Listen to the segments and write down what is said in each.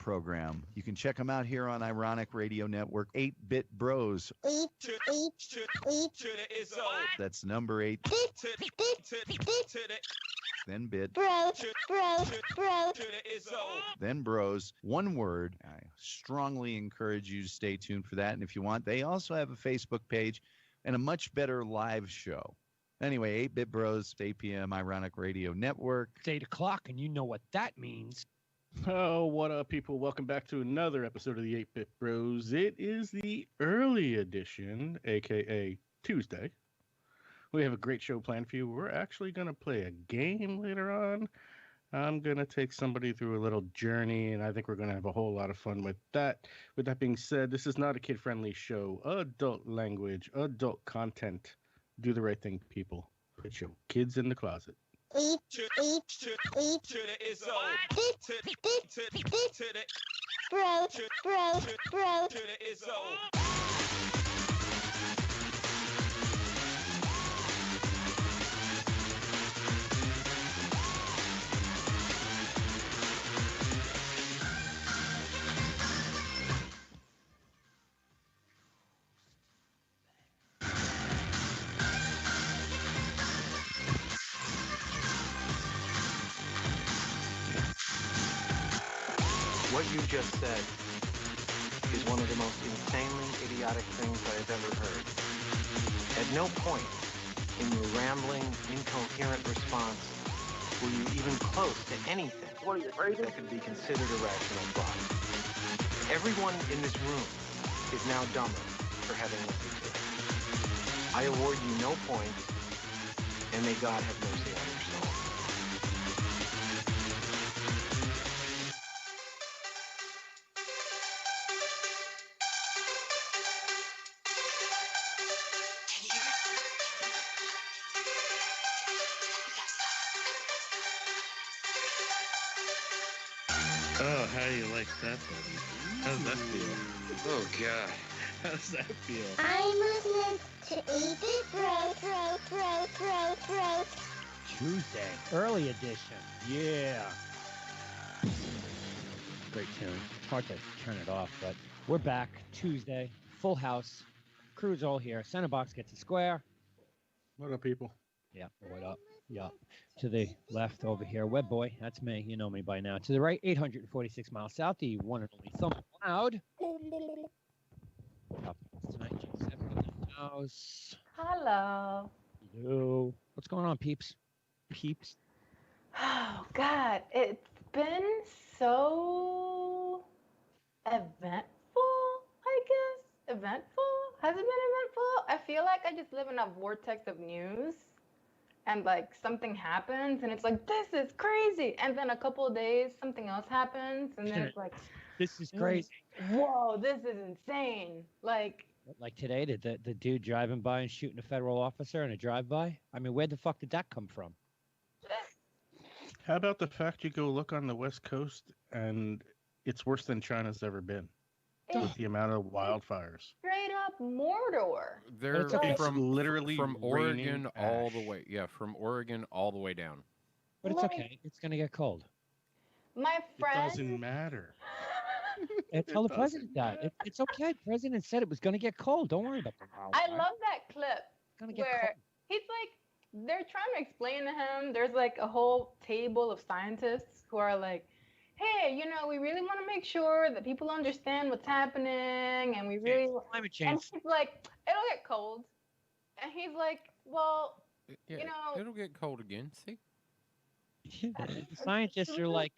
program. You can check them out here on Ironic Radio Network. 8-Bit Bros. That's number 8. Then bit. Then bros. One word. I strongly encourage you to stay tuned for that. And if you want, they also have a Facebook page and a much better live show. Anyway, 8-Bit Bros, 8 p.m. Ironic Radio Network. It's 8 o'clock, and you know what that means. Oh, what up, people? Welcome back to another episode of the 8-Bit Bros. It is the early edition, a.k.a. Tuesday. We have a great show planned for you. We're actually going to play a game later on. I'm going to take somebody through a little journey, and I think we're going to have a whole lot of fun with that. With that being said, this is not a kid-friendly show. Adult language, adult content. Do the right thing, people. Put your kids in the closet. What you just said is one of the most insanely idiotic things I have ever heard. At no point in your rambling, incoherent response were you even close to anything that could be considered a rational thought. Everyone in this room is now dumber for having listened to it. I award you no points, and may God have mercy on your soul. Oh, how do you like that, buddy? How does that feel? Oh, God. How does that feel? I'm listening to 8-Bit Bros. Tuesday, early edition. Yeah. Great tune. Hard to turn it off, but we're back. Tuesday, full house. Crew's all here. Center box gets a square. What up, people? Yeah, what up? Yeah. To the left over here, Web Boy. That's me. You know me by now. To the right, 846 miles south, the one and only Thumb Loud. Up tonight, G7 in the house. Hello. Hello. What's going on, peeps? Peeps. Oh, God. It's been so eventful, I guess. Eventful? Has it been eventful? I feel like I just live in a vortex of news. And, like, something happens, and it's like, this is crazy. And then a couple of days, something else happens, and then it's like, this is crazy. Whoa, this is insane. Like today, did the dude driving by and shooting a federal officer in a drive-by? I mean, where the fuck did that come from? How about the fact you go look on the West Coast, and it's worse than China's ever been with the amount of wildfires. Straight up Mordor. They're literally from Oregon all ash. the way. Yeah, from Oregon all the way down. But it's okay. It's going to get cold. My friend. It doesn't matter. Tell the president that. It's okay. The president said it was going to get cold. Don't worry about the wildfire. I love that clip Gonna get where cold. he's like, they're trying to explain to him. There's like a whole table of scientists who are like, hey, you know, we really want to make sure that people understand what's happening, and we really climate change. And he's like, it'll get cold, and he's like, well, Yeah, you know, it'll get cold again. See, The scientists are like,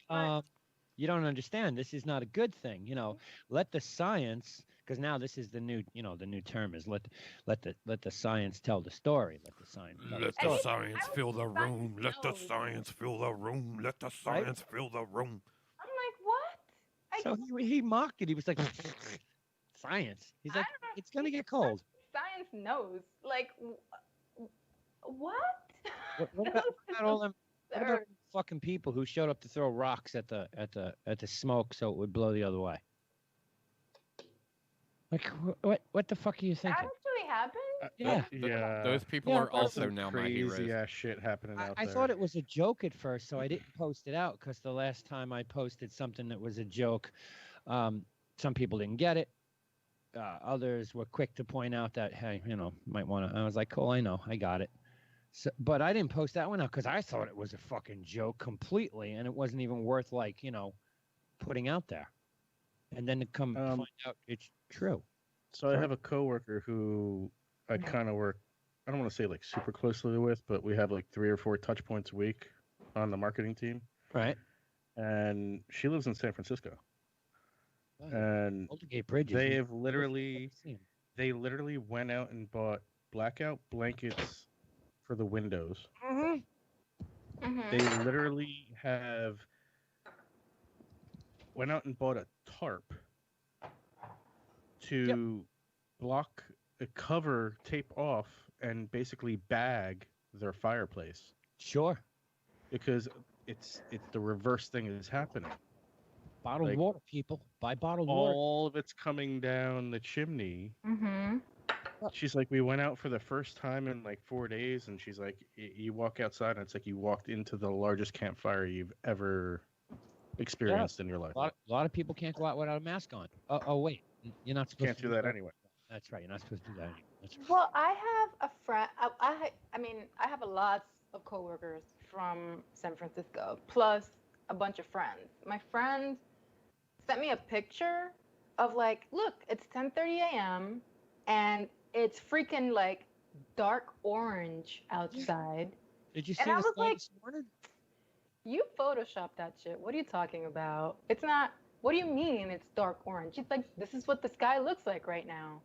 you don't understand. This is not a good thing. You know, let the science, because now this is the new, you know, the new term is let the science tell the story. Let the science. let the science fill the room. Let the science fill the room. Let the science fill the room. I'm like, what? So he mocked it. He was like, science. He's like, it's gonna get cold. Science knows. Like, what? What about all them? What about fucking people who showed up to throw rocks at the smoke so it would blow the other way? Like, what the fuck are you thinking? That actually happened? Yeah. Yeah. Those people Yeah, are there's also some now my crazy heroes. ass shit happening out I there. thought it was a joke at first, so I didn't post it out because the last time I posted something that was a joke, some people didn't get it. Others were quick to point out that, hey, might want to. I was like, cool, I know, I got it. So, but I didn't post that one out because I thought it was a fucking joke completely, and it wasn't even worth putting out there. And then to come find out it's true. So I have a coworker who I kind of work. I don't want to say like super closely with, but we have like 3 or 4 touch points a week on the marketing team. Right. And she lives in San Francisco. And Golden Gate Bridge. they literally went out and bought blackout blankets for the windows. They literally went out and bought a tarp to block a cover, tape off, and basically bag their fireplace. Sure. Because it's the reverse thing is happening. Bottled water, people. Buy bottled water. All of it's coming down the chimney. Mm-hmm. She's like, we went out for the first time in like 4 days, and she's like, you walk outside, and it's like you walked into the largest campfire you've ever experienced in your life. A lot of people can't go out without a mask on. Oh wait, you're not supposed Can't to do that anyway. That's right. You're not supposed to do that anyway. That's right. Well, I have a friend. I mean, I have lots of coworkers from San Francisco, plus a bunch of friends. My friend sent me a picture of like, look, it's 10:30 a.m. and it's freaking like dark orange outside. Did you see And I the was sky like, this morning? You photoshopped that shit. What are you talking about? It's not. What do you mean it's dark orange? It's like, this is what the sky looks like right now.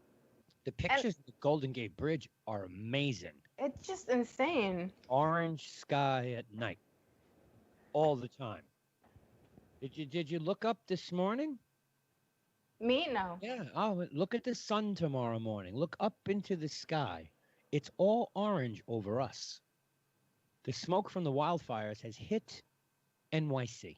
The pictures of the Golden Gate Bridge are amazing. It's just insane. Orange sky at night, all the time. Did you look up this morning? Me? No. Yeah. Oh, look at the sun tomorrow morning. Look up into the sky. It's all orange over us. The smoke from the wildfires has hit NYC.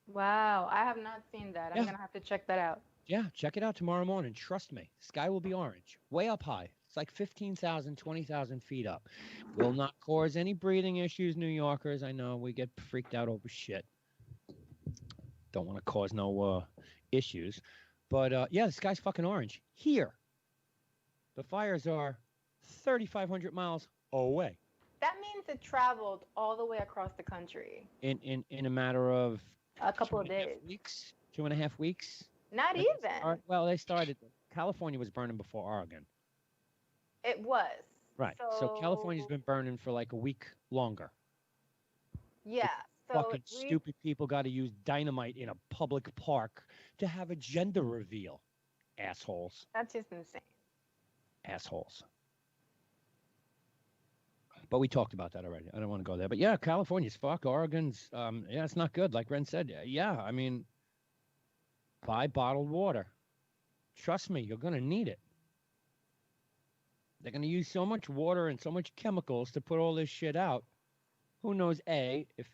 Wow, I have not seen that. I'm Yeah. gonna have to check that out. Yeah, check it out tomorrow morning. Trust me. The sky will be orange, way up high. It's like 15,000, 20,000 feet up. Will not cause any breathing issues, New Yorkers. I know we get freaked out over shit. Don't want to cause no issues. But yeah, the sky's fucking orange. Here, the fires are 3,500 miles away. That means it traveled all the way across the country. In a matter of A couple of 2.5 days. weeks. 2.5 weeks. Not Like, even. Well, they started. California was burning before Oregon. It was. Right. So California's been burning for like a week longer. Yeah. So Fucking stupid people got to use dynamite in a public park to have a gender reveal. Assholes. That's just insane. Assholes. But we talked about that already. I don't want to go there. But yeah, California's fuck. Oregon's, yeah, it's not good. Like Ren said. Yeah, I mean, buy bottled water. Trust me, you're going to need it. They're going to use so much water and so much chemicals to put all this shit out. Who knows, A, if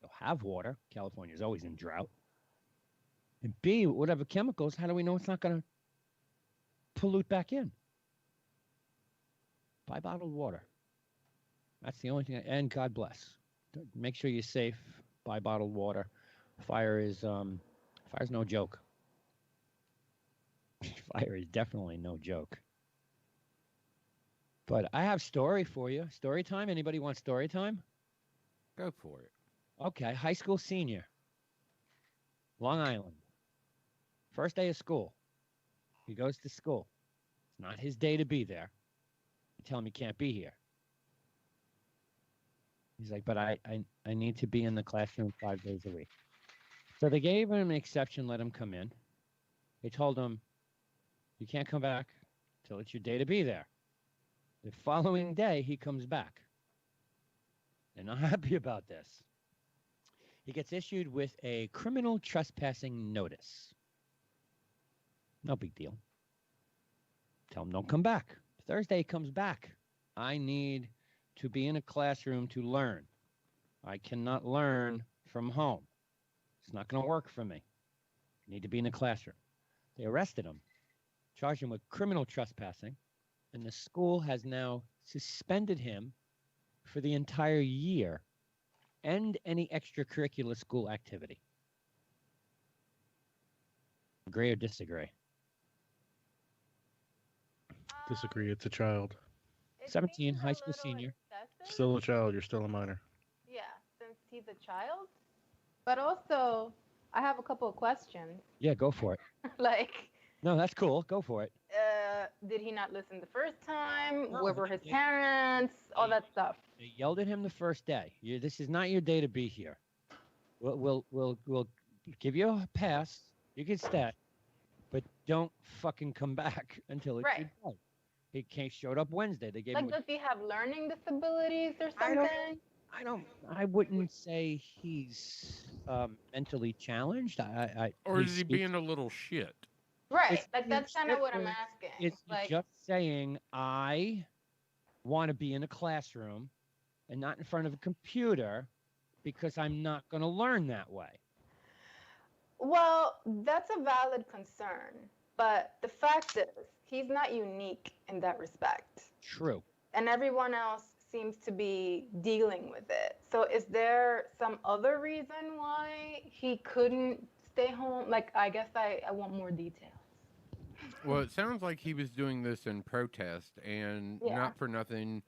they'll have water. California's always in drought. And B, whatever chemicals, how do we know it's not going to pollute back in? Buy bottled water. That's the only thing. And God bless. Make sure you're safe. Buy bottled water. Fire's no joke. Fire is definitely no joke. But I have story for you. Story time? Anybody want story time? Go for it. Okay, high school senior. Long Island. First day of school. He goes to school. It's not his day to be there. You tell him he can't be here. He's like, but I need to be in the classroom 5 days a week. So they gave him an exception, let him come in. They told him, you can't come back till it's your day to be there. The following day, he comes back. They're not happy about this. He gets issued with a criminal trespassing notice. No big deal. Tell him don't come back. Thursday he comes back. I need to be in a classroom to learn. I cannot learn from home. It's not going to work for me. I need to be in a classroom. They arrested him, charged him with criminal trespassing, and the school has now suspended him for the entire year and any extracurricular school activity. Agree or disagree? Disagree. It's a child. It 17, seems high a school little senior. excessive. Still a child. You're still a minor. Yeah, since he's a child. But also, I have a couple of questions. Yeah, go for it. Like, No, that's cool. Go for it. did he not listen the first time? No, Where were his they- parents? All that stuff. They yelled at him the first day. This is not your day to be here. We'll give you a pass. You can stay, but don't fucking come back until it's your Right. day. He showed up Wednesday. They gave Like, him. does he have learning disabilities or I don't- something? I wouldn't say he's mentally challenged. Or is he speaks- being a little shit? Right. It's- Like, that's kind of what I'm it's- asking. It's Like, just saying I want to be in a classroom and not in front of a computer because I'm not going to learn that way. well, that's a valid concern. But the fact is, he's not unique in that respect. True. And everyone else seems to be dealing with it. So is there some other reason why he couldn't stay home? Like, I guess I want more details. Well, it sounds like he was doing this in protest, and Yeah. not for nothing.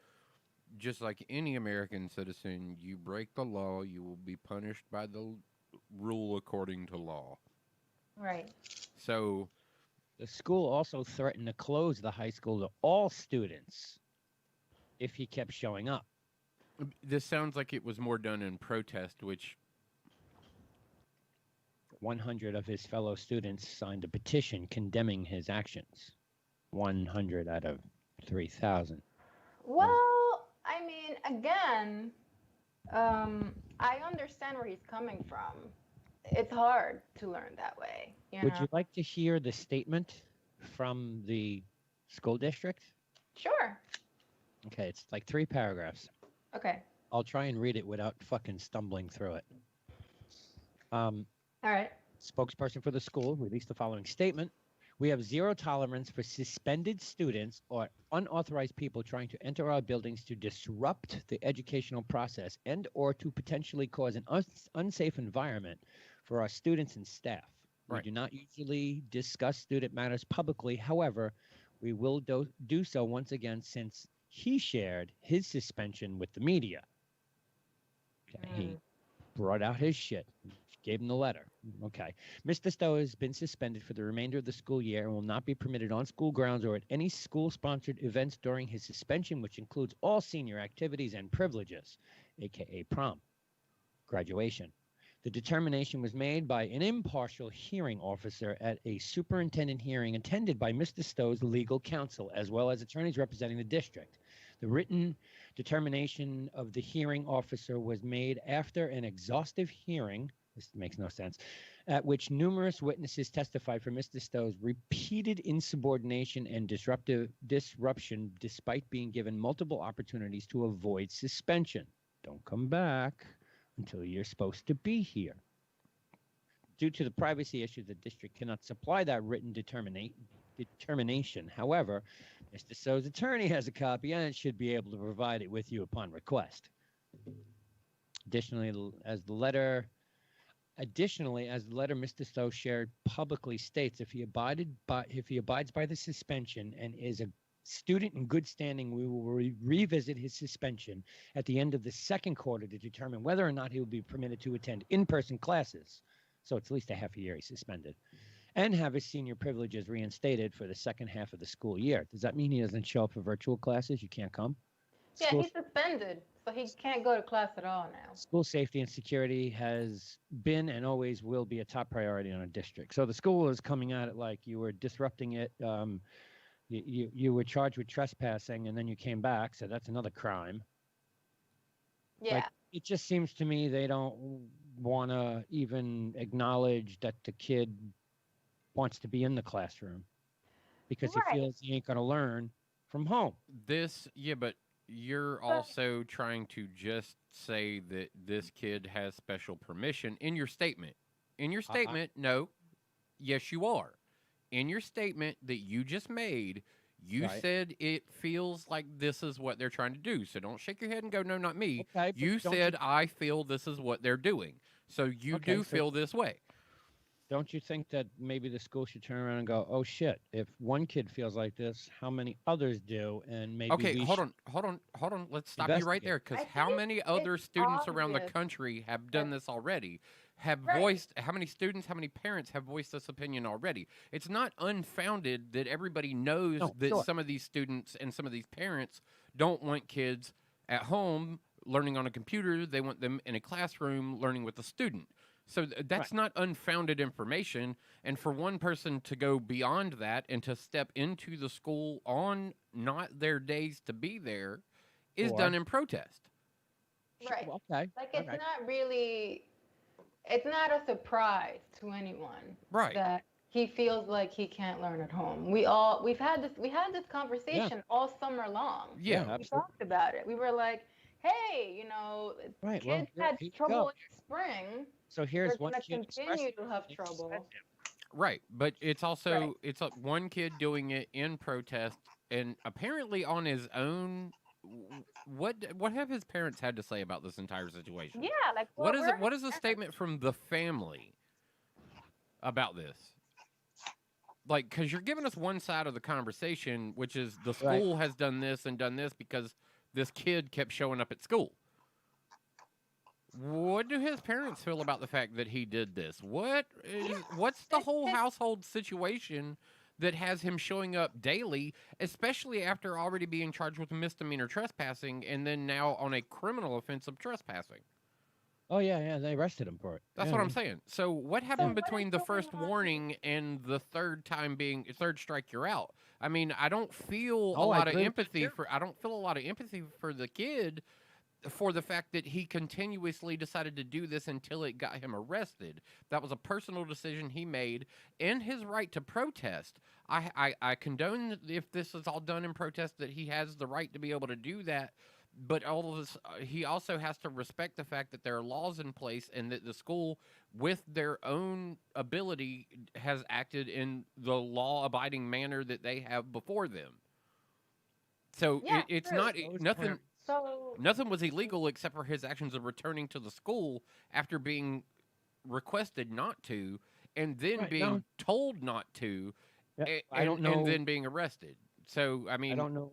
Just like any American citizen, you break the law, you will be punished by the rule according to law. Right. So, The school also threatened to close the high school to all students if he kept showing up. this sounds like it was more done in protest, which 100 of his fellow students signed a petition condemning his actions. 100 out of 3,000. Well, I mean, again, I understand where he's coming from. It's hard to learn that way. Would you like to hear the statement from the school district? Sure. Okay, it's like 3 paragraphs. Okay. I'll try and read it without fucking stumbling through it. All right. Spokesperson for the school released the following statement. We have zero tolerance for suspended students or unauthorized people trying to enter our buildings to disrupt the educational process and or to potentially cause an unsafe environment for our students and staff. We Right. do not usually discuss student matters publicly. However, we will do so once again since he shared his suspension with the media. Okay, He brought out his shit, gave him the letter. Okay. Mr. Stowe has been suspended for the remainder of the school year and will not be permitted on school grounds or at any school-sponsored events during his suspension, which includes all senior activities and privileges, aka prom, graduation. The determination was made by an impartial hearing officer at a superintendent hearing attended by Mr. Stowe's legal counsel, as well as attorneys representing the district. The written determination of the hearing officer was made after an exhaustive hearing. This makes no sense. At which numerous witnesses testified for Mr. Stowe's repeated insubordination and disruption despite being given multiple opportunities to avoid suspension. Don't come back until you're supposed to be here. Due to the privacy issue, the district cannot supply that written determination. However, Mr. Stowe's attorney has a copy and should be able to provide it with you upon request. Additionally, as the letter Mr. Stowe shared publicly states, if he abides by the suspension and is a student in good standing, we will revisit his suspension at the end of the second quarter to determine whether or not he will be permitted to attend in-person classes. So it's at least a half a year he's suspended, and have his senior privileges reinstated for the second half of the school year. Does that mean he doesn't show up for virtual classes? You can't come? Yeah, School- he's suspended, so he can't go to class at all now. School safety and security has been and always will be a top priority on a district. So the school is coming at it like you were disrupting it. You were charged with trespassing and then you came back, so that's another crime. Yeah. It just seems to me they don't want to even acknowledge that the kid wants to be in the classroom because Right. he feels he ain't going to learn from home. but you're also trying to just say that this kid has special permission in your statement. In your statement, no. Yes, you are. In your statement that you just made, You Right. said it feels like this is what they're trying to do. So don't shake your head and go, no, not me. Okay, but You don't said, I feel this is what they're doing. So you Okay, do so- feel this way. Don't you think that maybe the school should turn around and go, oh shit, if one kid feels like this, how many others do? And maybe Okay, we hold should- on. Let's stop you right investigate. there. Because I how think many it's other students around the obvious country have done that- this already? Have Right. voiced, how many students, how many parents have voiced this opinion already? It's not unfounded that everybody knows No, that sure. some of these students and some of these parents don't want kids at home learning on a computer. They want them in a classroom learning with a student. So that's not unfounded information. And for one person to go beyond that and to step into the school on not their days to be there is Sure. done in protest. Right. Okay. Like it's okay. not really, it's not a surprise to anyone Right. that he feels like he can't learn at home. We had this conversation all summer long. Yeah. We absolutely. talked about it. We were like, hey, Right. Well, kids here had you trouble go. in spring. So here's They're one gonna kid continue expressing to have his trouble. perspective. Right. But it's also, Right. it's like one kid doing it in protest and apparently on his own. What have his parents had to say about this entire situation? Yeah, like What is it? were What his is the parents? statement from the family about this? Like, because you're giving us one side of the conversation, which is the Right. school has done this and done this because this kid kept showing up at school. What do his parents feel about the fact that he did this? What's the whole household situation that has him showing up daily, especially after already being charged with misdemeanor trespassing and then now on a criminal offense of trespassing? Oh yeah, they arrested him for it. That's Yeah, what I'm yeah. saying. So what happened what is between the going first on? warning and the third strike you're out? I mean, I don't feel a Oh, I lot of agree with you, empathy too. for I don't feel a lot of empathy for the kid for the fact that he continuously decided to do this until it got him arrested. That was a personal decision he made and his right to protest. I condone if this is all done in protest that he has the right to be able to do that. But all of this, he also has to respect the fact that there are laws in place and that the school, with their own ability, has acted in the law-abiding manner that they have before them. So Yeah, it's true. not Those nothing. parents- So Nothing was illegal except for his actions of returning to the school after being requested not to, and then Right, being no. told not to, Yeah, I don't know. and then being arrested. So I mean, I don't know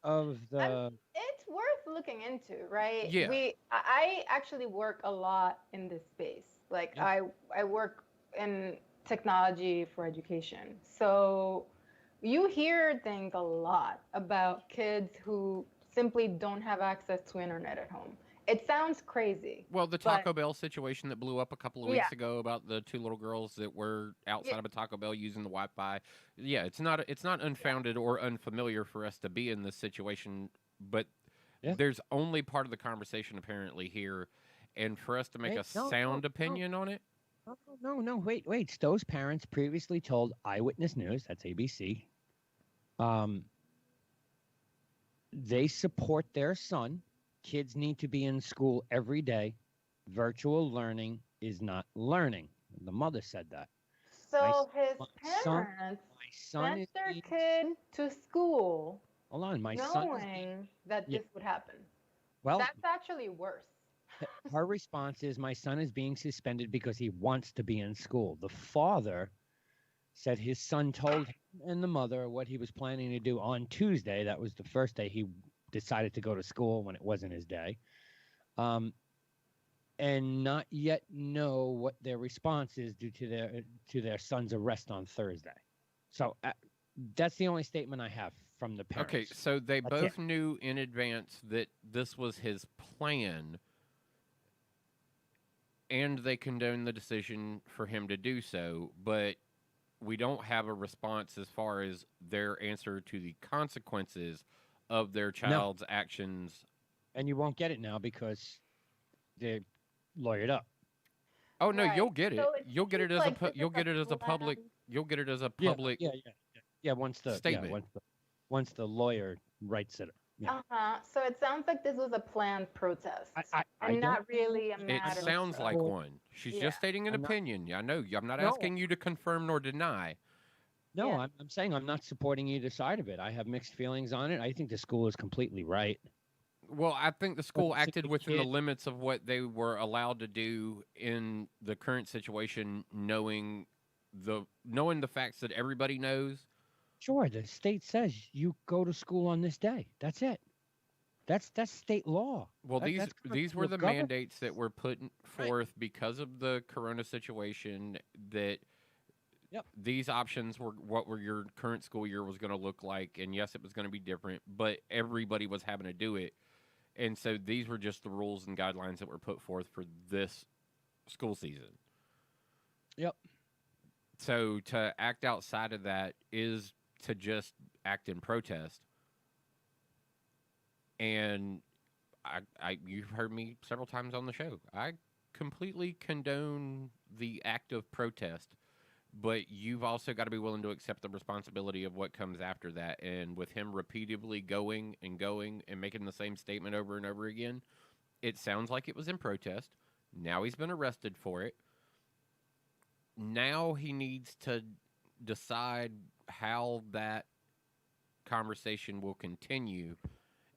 of the. it's worth looking into, right? Yeah. I actually work a lot in this space. Like Yeah. I work in technology for education. So you hear things a lot about kids who simply don't have access to internet at home. It sounds crazy. well, the but- Taco Bell situation that blew up a couple of weeks ago about the two little girls that were outside of a Taco Bell using the Wi-Fi. Yeah, it's not unfounded or unfamiliar for us to be in this situation, but Yeah. there's only part of the conversation apparently here, and for us to make Hey, a no, sound no. opinion on it. No, wait. Stowe's parents previously told Eyewitness News, that's ABC, they support their son. Kids need to be in school every day. Virtual learning is not learning. The mother said that. So his my son- parents My son sent is their being- kid to school Hold on, my son is being- knowing that Yeah. this would happen. well, That's actually worse. her response is my son is being suspended because he wants to be in school. The father said his son told him and the mother what he was planning to do on Tuesday. That was the first day he decided to go to school when it wasn't his day. And not yet know what their response is due to their son's arrest on Thursday. So that's the only statement I have from the parents. Okay, so they That's both knew in advance that this was his plan, and they condoned the decision for him to do so, but we don't have a response as far as their answer to the consequences of their child's actions. And you won't get it now because they're lawyered up. Oh no, Right. you'll get it. So it You'll get it seems as like this you'll is get it as a public. plan. You'll get it as a Yeah, public. Yeah. Once the statement. once the lawyer writes it. Yeah. So it sounds like this was a planned protest I and don't not really a It matter. sounds like Well, one. She's yeah, just stating an I'm not- opinion. I know. I'm not No. asking you to confirm nor deny. No, Yeah. I'm saying I'm not supporting either side of it. I have mixed feelings on it. I think the school is completely right. Well, I think the school But it's a acted good within the kid. limits of what they were allowed to do in the current situation, knowing the facts that everybody knows. Sure, the state says you go to school on this day. That's it. That's state law. Well, That's these control were of the government. mandates that were put forth because of the corona situation. That Yep. these options were what were your current school year was going to look like, and yes, it was going to be different, but everybody was having to do it, and so these were just the rules and guidelines that were put forth for this school season. Yep. So to act outside of that is to just act in protest. And you've heard me several times on the show. I completely condone the act of protest, but you've also got to be willing to accept the responsibility of what comes after that. And with him repeatedly going and making the same statement over and over again, it sounds like it was in protest. Now he's been arrested for it. Now he needs to decide how that conversation will continue.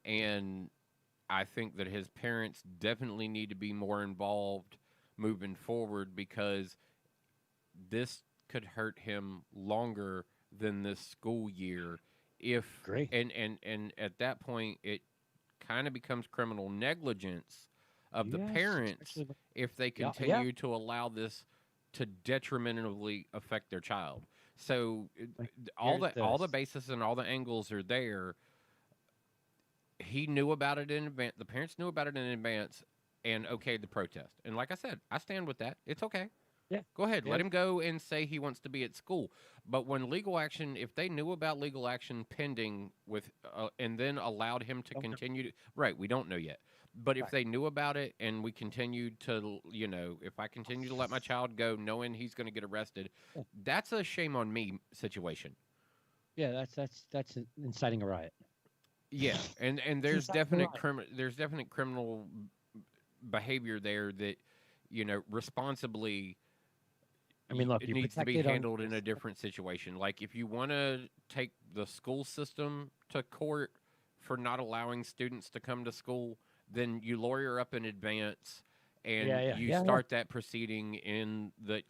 And I think that his parents definitely need to be more involved moving forward, because this could hurt him longer than this school year. If Agree. and at that point, it kind of becomes criminal negligence of the Yes, parents especially if they Yeah, yeah. continue to allow this to detrimentally affect their child. So Like, all here's the this. bases and all the angles are there. He knew about it in advance. The parents knew about it in advance and okayed the protest. And like I said, I stand with that. It's okay. Yeah. Go ahead. Yeah. Let him go and say he wants to be at school. But when legal action, if they knew about legal action pending with, and then allowed him to Don't know. continue to, right, we don't know yet. But if Right. they knew about it and we continued to, if I continue to let my child go knowing he's going to get arrested, Yeah. that's a shame on me situation. Yeah, that's inciting a riot. Yeah, and there's exactly definite criminal behavior there that responsibly. I mean, look, it you needs to be protected on handled in a this- different situation. Like if you want to take the school system to court for not allowing students to come to school, then you lawyer up in advance and you yeah. start that proceeding in the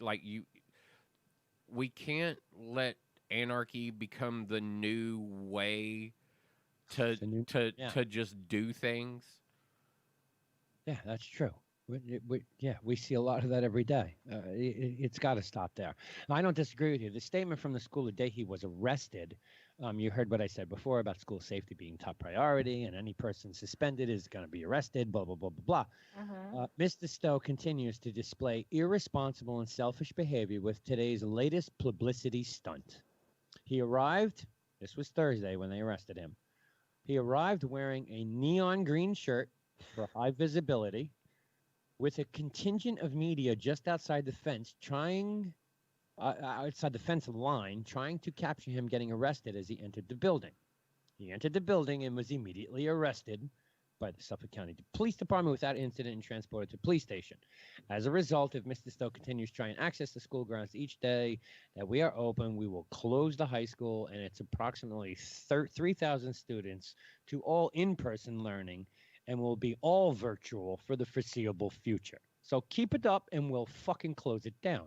we can't let anarchy become the new way to The new- yeah. to just do things. Yeah, that's true. We see a lot of that every day. It's got to stop there. I don't disagree with you. The statement from the school the day he was arrested, you heard what I said before about school safety being top priority, and any person suspended is going to be arrested, blah, blah, blah, blah, blah. Mr. Stowe continues to display irresponsible and selfish behavior with today's latest publicity stunt. He arrived, this was Thursday when they arrested him. He arrived wearing a neon green shirt for high visibility, with a contingent of media just outside the fence outside the fence line, trying to capture him getting arrested as he entered the building. He entered the building and was immediately arrested by the Suffolk County Police Department without incident and transported to the police station. As a result, if Mr. Stowe continues trying to access the school grounds each day that we are open, we will close the high school and its approximately 3,000 students to all in-person learning, and will be all virtual for the foreseeable future. So keep it up and we'll fucking close it down.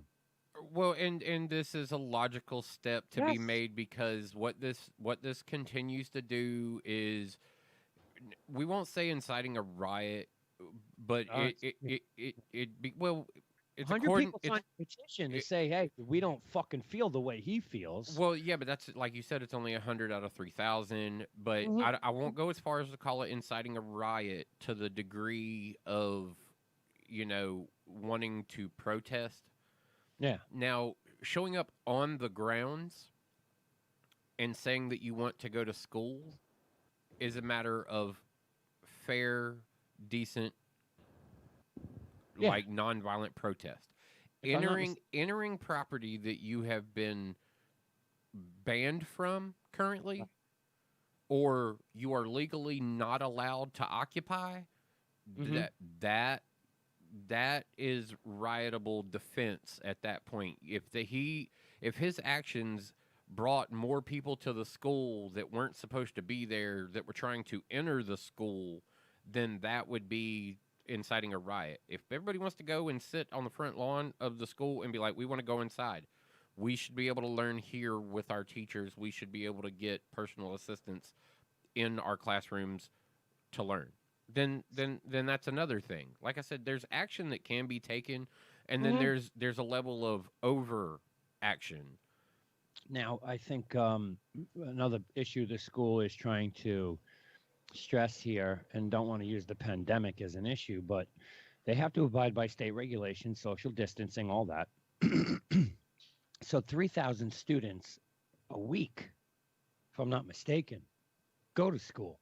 Well, and this is a logical step to be Yes. made, because what this continues to do is, we won't say inciting a riot, but it's 100 according people signed a petition to say, hey, we don't fucking feel the way he feels. well, yeah, but that's like you said, it's only 100 out of 3,000. But Mhm. I won't go as far as to call it inciting a riot to the degree of, wanting to protest. Yeah. Now, showing up on the grounds and saying that you want to go to school is a matter of fair, decent, Yeah. like nonviolent protest. If I'm not Entering property that you have been banned from currently, or you are legally not allowed to occupy, Mhm. that is riotable defense at that point. If his actions brought more people to the school that weren't supposed to be there that were trying to enter the school, then that would be inciting a riot. If everybody wants to go and sit on the front lawn of the school and be like, we want to go inside, we should be able to learn here with our teachers. We should be able to get personal assistance in our classrooms to learn. Then that's another thing. Like I said, there's action that can be taken, and then there's a level of over action. Now, I think another issue the school is trying to stress here, and don't want to use the pandemic as an issue, but they have to abide by state regulations, social distancing, all that. So 3,000 students a week, if I'm not mistaken, go to school.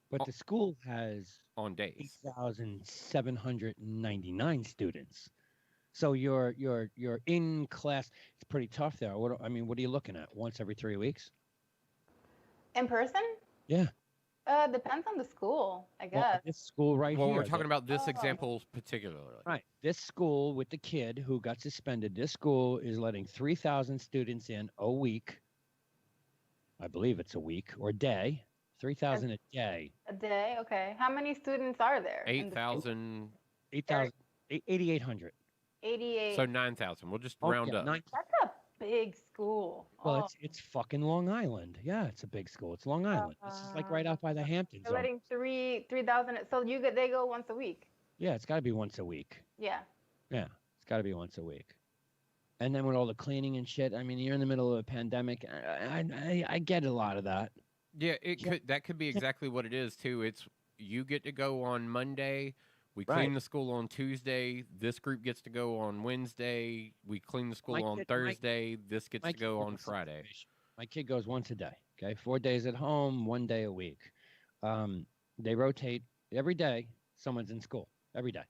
But the school has on days 8,799 students. So you're in class. It's pretty tough there. What are you looking at? Once every 3 weeks? In person? Yeah. Depends on the school, I guess. Well, this school right Well, here. we're talking about this example particularly. Right. This school with the kid who got suspended, this school is letting 3,000 students in a week. I believe it's a week or a day. 3,000 a day. A day? Okay. How many students are there? 8,000. 8,800. 88. So 9,000. We'll just round up. That's a big school. Well, it's fucking Long Island. Yeah, it's a big school. It's Long Island. This is like right out by the Hamptons. They're letting 3,000. So they go once a week. Yeah, it's got to be once a week. Yeah. Yeah, it's got to be once a week. And then with all the cleaning and shit, I mean, you're in the middle of a pandemic. I get a lot of that. Yeah, that could be exactly what it is too. It's you get to go on Monday. We clean the school on Tuesday. This group gets to go on Wednesday. We clean the school on Thursday. This gets to go on Friday. My kid goes once a day. Okay, 4 days at home, 1 day a week. They rotate every day. Someone's in school every day.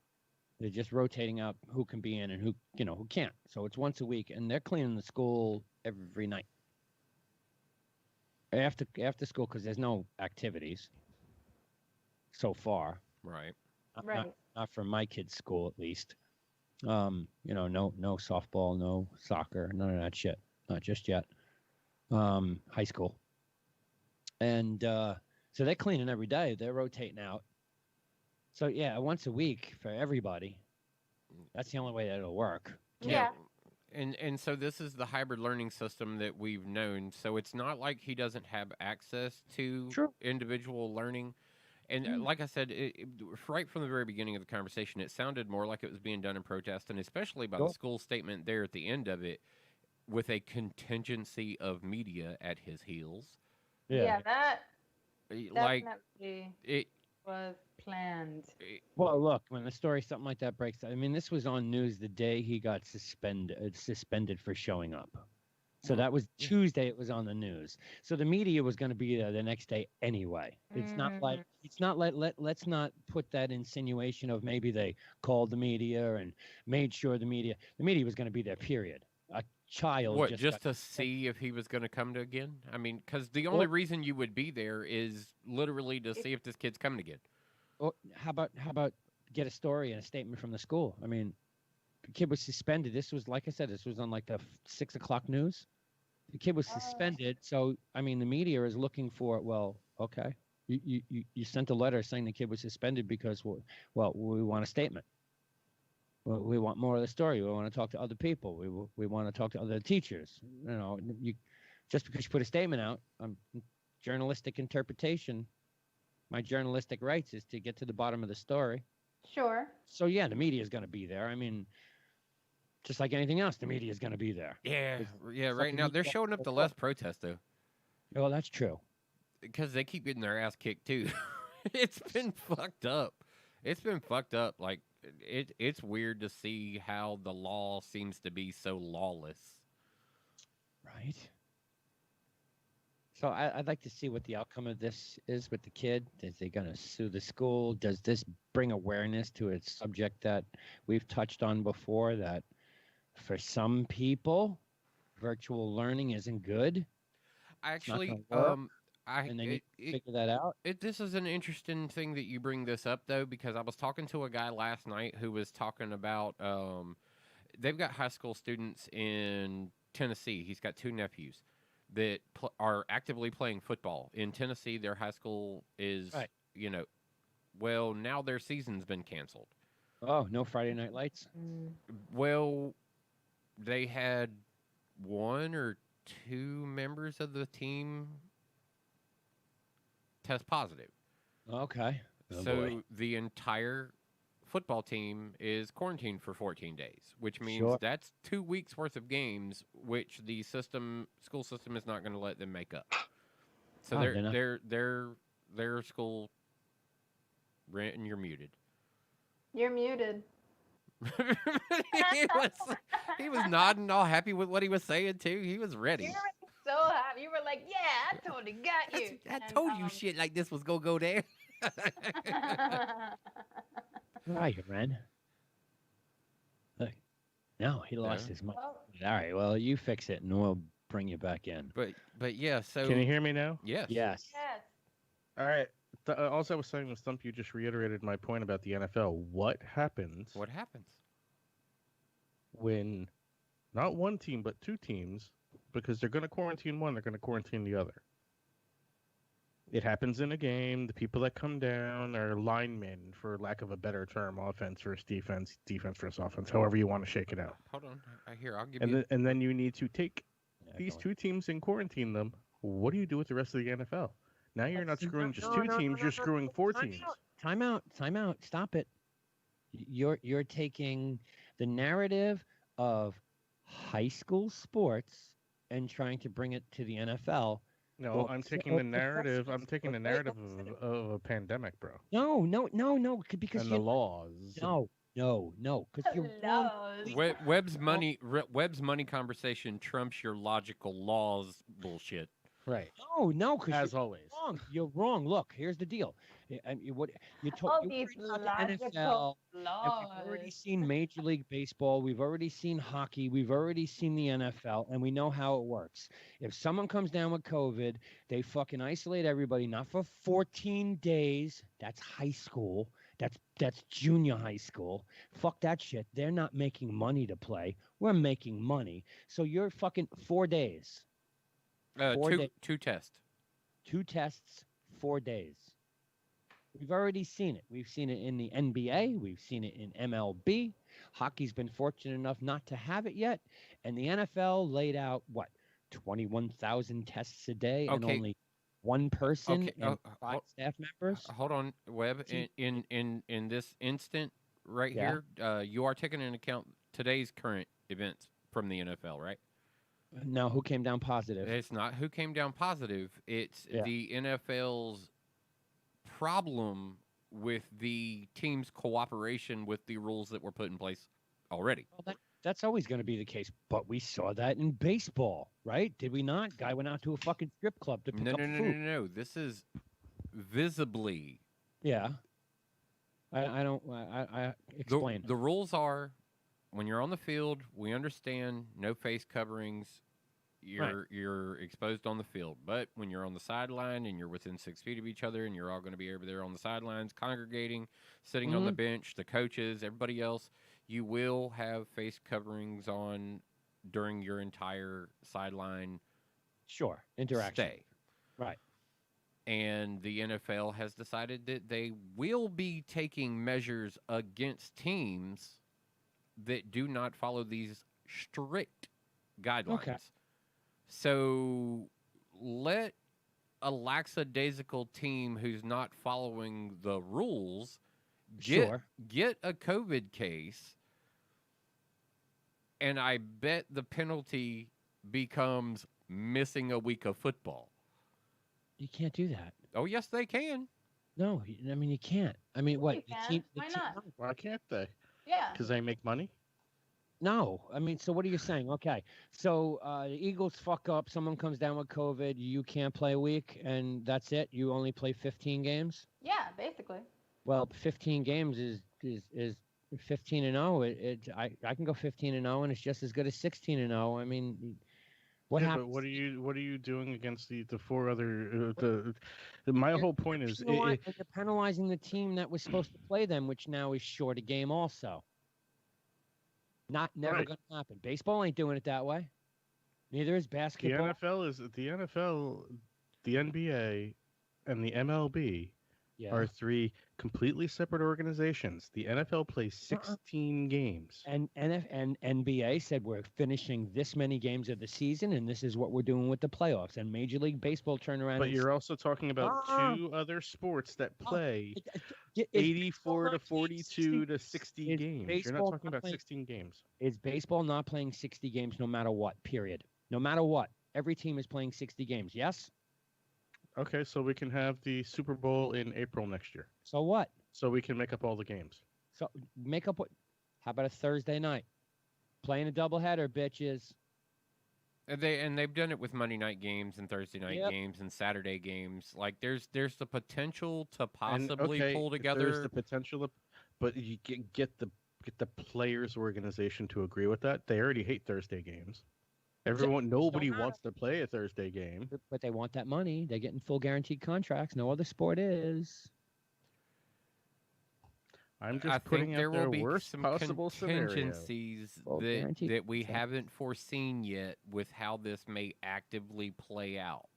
They're just rotating out who can be in and who can't. So it's once a week, and they're cleaning the school every night. After school, because there's no activities so far. Right. Not for my kid's school, at least. No softball, no soccer, none of that shit. Not just yet. High school. And so they're cleaning every day. They're rotating out. So yeah, once a week for everybody. That's the only way that it'll work. Yeah. And so this is the hybrid learning system that we've known. So it's not like he doesn't have access to individual learning. And like I said, right from the very beginning of the conversation, it sounded more like it was being done in protest, and especially by the school statement there at the end of it, with a contingency of media at his heels. Yeah, that like definitely it was planned. Well, look, when a story something like that breaks, I mean, this was on news the day he got suspended for showing up. So that was Tuesday. It was on the news. So the media was going to be there the next day anyway. It's not like let's not put that insinuation of maybe they called the media and made sure the media was going to be there. Period. A child just to see if he was going to come to again. I mean, because the only reason you would be there is literally to see if this kid's coming again. Or how about get a story and a statement from the school? I mean, the kid was suspended. This was, like I said, this was on like the 6 o'clock news. The kid was suspended. So, I mean, the media is looking for, well, okay. You sent a letter saying the kid was suspended because, we want a statement. Well, we want more of the story. We want to talk to other people. We want to talk to other teachers. Just because you put a statement out, journalistic interpretation, my journalistic rights is to get to the bottom of the story. Sure. So, yeah, the media is going to be there. I mean, just like anything else, the media is going to be there. Yeah. Right now, they're showing up to less protest, though. Well, that's true. Because they keep getting their ass kicked, too. It's been fucked up. Like, it's weird to see how the law seems to be so lawless. Right. So I'd like to see what the outcome of this is with the kid. Is they going to sue the school? Does this bring awareness to a subject that we've touched on before, that for some people, virtual learning isn't good? Actually, and they need to figure that out. This is an interesting thing that you bring this up, though, because I was talking to a guy last night who was talking about they've got high school students in Tennessee. He's got 2 nephews that are actively playing football in Tennessee. Their high school is, Right. well, now their season's been canceled. Oh, no Friday Night Lights. Well, they had 1 or 2 members of the team test positive. Okay. Oh, So boy. the entire football team is quarantined for 14 days, which means Sure. that's 2 weeks worth of games, which the school system is not going to let them make up. So Oh, they're not. their school, Renton, you're muted. You're muted. he was nodding, all happy with what he was saying too. He was ready. You were so happy. You were like, "Yeah, I totally got you." I And, told you shit like this was gonna go there. Right, Ren. Look, no, he lost his mind. well, All right, well, you fix it, and we'll bring you back in. But yeah. So Can you hear me now? yes. Yes. yes. All right. All I was saying was, Thump, you just reiterated my point about the NFL. What happens What happens? when not one team, but 2 teams, because they're going to quarantine one, they're going to quarantine the other? It happens in a game. The people that come down are linemen, for lack of a better term, offense versus defense, defense versus offense, however you want to shake it out. Hold on. I'll give And you. then, then you need to take Yeah, these go 2 teams and quarantine them. What do you do with the rest of the NFL? Now you're not screwing just 2 teams, you're screwing 4 teams. Time out. Stop it. You're taking the narrative of high school sports and trying to bring it to the NFL. No, Well, I'm so- taking the okay, narrative. I'm taking the okay, narrative okay. of a pandemic, bro, No, because and the laws. no, because you're wrong. Laws. Webb's money conversation trumps your logical laws bullshit. Right. No, because As always. wrong. You're wrong. Look, here's the deal. What you told All you these worried about the NFL. logical And laws. we've already seen Major League Baseball. We've already seen hockey. We've already seen the NFL, and we know how it works. If someone comes down with COVID, they fucking isolate everybody, not for 14 days. That's high school. That's junior high school. Fuck that shit. They're not making money to play. We're making money. So you're fucking 4 days. 4 days. 2 tests. 2 tests, 4 days. We've already seen it. We've seen it in the NBA. We've seen it in MLB. Hockey's been fortunate enough not to have it yet. And the NFL laid out, 21,000 tests a day and Okay. only 1 person Okay, and 5 staff members? Hold on, Webb. See- In this instant right Yeah. here, you are taking into account today's current events from the NFL, right? No, who came down positive? It's not who came down positive. It's Yeah. the NFL's problem with the team's cooperation with the rules that were put in place already. Well, that's always going to be the case. But we saw that in baseball, right? Did we not? Guy went out to a fucking strip club to pick No, up no, no, food. no, no. This is visibly. Yeah. I don't. I explain. The rules are, when you're on the field, we understand no face coverings. You're exposed on the field, but when you're on the sideline and you're within 6 feet of each other, and you're all going to be over there on the sidelines, congregating, sitting on the bench, the coaches, everybody else, you will have face coverings on during your entire sideline Sure. Interaction. stay. Right. And the NFL has decided that they will be taking measures against teams that do not follow these strict guidelines. So let a lackadaisical team who's not following the rules get a COVID case, and I bet the penalty becomes missing a week of football. You can't do that. Oh, yes, they can. No, I mean you can't. I mean, what? You the can. team- the Why team- not? Why can't they? Yeah. Because they make money. No, I mean, so what are you saying? Okay, so the Eagles fuck up. Someone comes down with COVID. You can't play a week, and that's it. You only play 15 games. Yeah, basically. Well, 15 games is 15 and 0. I can go 15 and 0, and it's just as good as 16 and 0. I mean, what Yeah, happens? but what are you doing against the 4 other? My whole point is, And you're penalizing the team that was supposed to play them, which now is short a game also. Never Right. going to happen. Baseball ain't doing it that way. Neither is The basketball. NFL, the NBA, and the MLB Yeah. are three completely separate organizations. The NFL plays 16 games. And NBA said we're finishing this many games of the season, and this is what we're doing with the playoffs. And Major League Baseball turned around. But and you're also talking about Ah. two other sports that play Is 84 to baseball not playing 42 to 60 is games. You're baseball not talking not about playing- 16 games. Is baseball not playing 60 games no matter what? Period. No matter what, every team is playing 60 games. Yes. Okay, so we can have the Super Bowl in April next year. So what? So we can make up all the games. So make up what? How about a Thursday night? Playing a doubleheader, bitches. They've done it with Monday night games and Thursday night Yep. games and Saturday games. Like there's the potential to And, possibly okay, pull there's together. the potential, but you get the players' organization to agree with that. They already hate Thursday games. Nobody matter. wants to play a Thursday game. But they want that money. They're getting full guaranteed contracts. No other sport is. I'm I just putting think there out their will be worst some possible scenario. contingencies Well, that guaranteed we contract. haven't foreseen yet with how this may actively play out.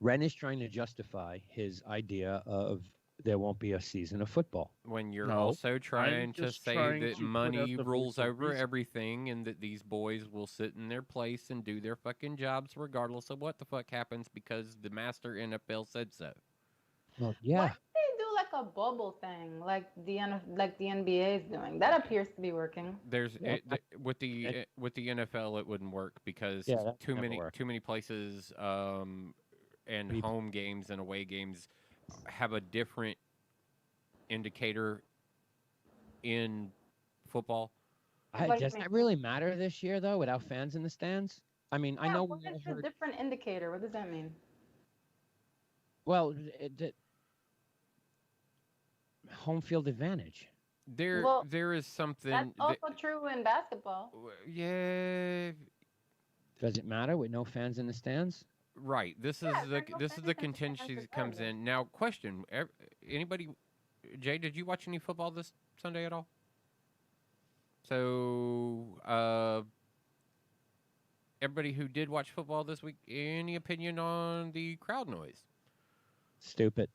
Ren is trying to justify his idea of there won't be a season of football. When you're No, also trying to just say trying that to put out money the rules voice of over reason. everything and that these boys will sit in their place and do their fucking jobs regardless of what the fuck happens because the master NFL said so. Well, Why don't they do like a bubble thing, like the NBA is doing? That appears to be working. There's Yeah, with the NFL it wouldn't work because Yeah, that too would never many work. too many places and People- home games and away games have a different indicator in football. What do you Does mean? that really matter this year, though, without fans in the stands? I mean, I Yeah, know what we all is the heard. different indicator? What does that mean? Well, home field advantage. Well, There is something That's also true in basketball. yeah, Does it matter with no fans in the stands? right. This is Yeah, the there's no this is the fans in the stands contingency that regardless. comes in. Now, question: anybody? Jay, did you watch any football this Sunday at all? So, everybody who did watch football this week, any opinion on the crowd noise? Stupid.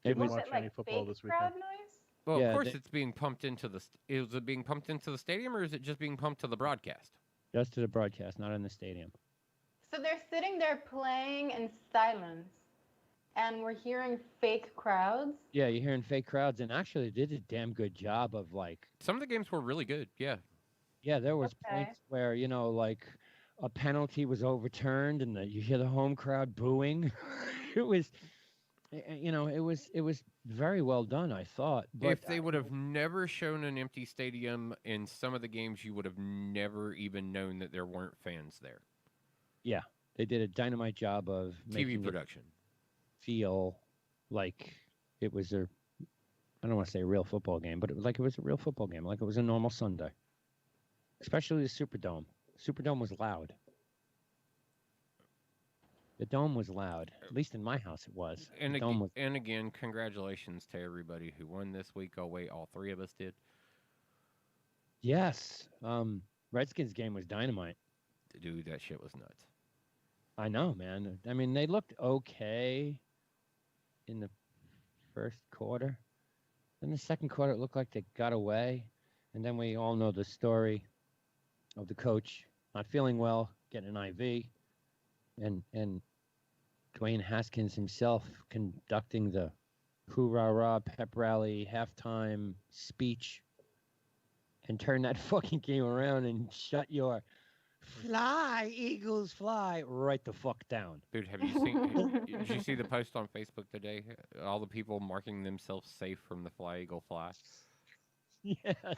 It Didn't was watch it like any football fake this weekend. crowd noise? Well, Yeah, of course, they- it's being pumped into the. Is it being pumped into the stadium, or is it just being pumped to the broadcast? just to the broadcast, not in the stadium. So they're sitting there playing in silence, and we're hearing fake crowds. Yeah, you're hearing fake crowds, and actually they did a damn good job of like, Some of the games were really good. Yeah, yeah, there was Okay. points where like a penalty was overturned, and you hear the home crowd booing. It was, it was very well done, I thought. But if they would have never shown an empty stadium in some of the games, you would have never even known that there weren't fans there. they did a dynamite job of TV making it production. feel like it was I don't want to say a real football game, but it was a real football game, like it was a normal Sunday. Especially the Superdome. Superdome was loud. The dome was loud. At least in my house it was. And The dome was and again, congratulations to everybody who won this week. Oh wait, all three of us did. yes. Redskins game was dynamite. Dude, that shit was nuts. I know, man. I mean, they looked okay in the first quarter. In the second quarter, it looked like they got away. And then we all know the story of the coach not feeling well, getting an IV, and Dwayne Haskins himself conducting the hoorah pep rally halftime speech and turn that fucking game around and shut your fly, Eagles fly, right the fuck down. Dude, have you seen? Did you see the post on Facebook today? All the people marking themselves safe from the Fly Eagle Fly. Yes. It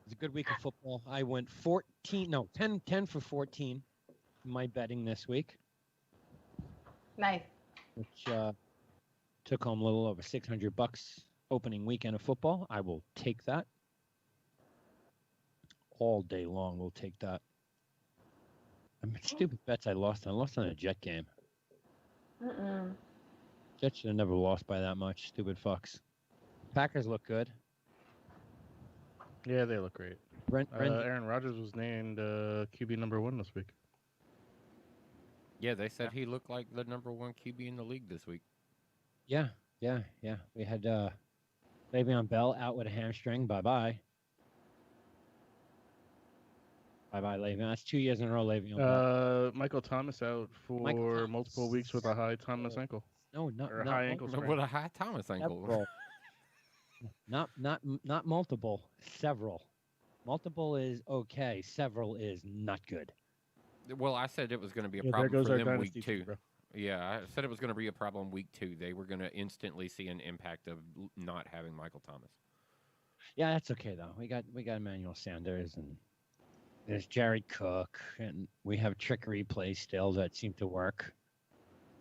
was a good week of football. I went 10 for 14 in my betting this week, Nice. which took home a little over $600 opening weekend of football. I will take that. All day long, we'll take that. I mean, stupid bets I lost. I lost on a Jet game. Mm-mm. Jets should have never lost by that much. Stupid fucks. Packers look good. Yeah, they look great. Brent, Aaron Rodgers was named QB #1 this week. Yeah, they said he looked like the #1 QB in the league this week. yeah. We had Le'Veon Bell out with a hamstring. Bye-bye. Bye-bye, Le'Veon. That's 2 years in a row, Le'Veon Bell. Michael Thomas out Michael for Thomas. multiple weeks with a high Thomas ankle. No, not or a high ankle multiple. sprain. With a high Thomas ankle. Several. not multiple. Several. Multiple is okay. Several is not good. Well, I said it was going to be a Yeah, there problem goes for our them dynasty week team, 2. bro. Yeah, I said it was going to be a problem week 2. They were going to instantly see an impact of not having Michael Thomas. Yeah, that's okay though. We got Emmanuel Sanders and there's Jared Cook and we have trickery plays still that seem to work.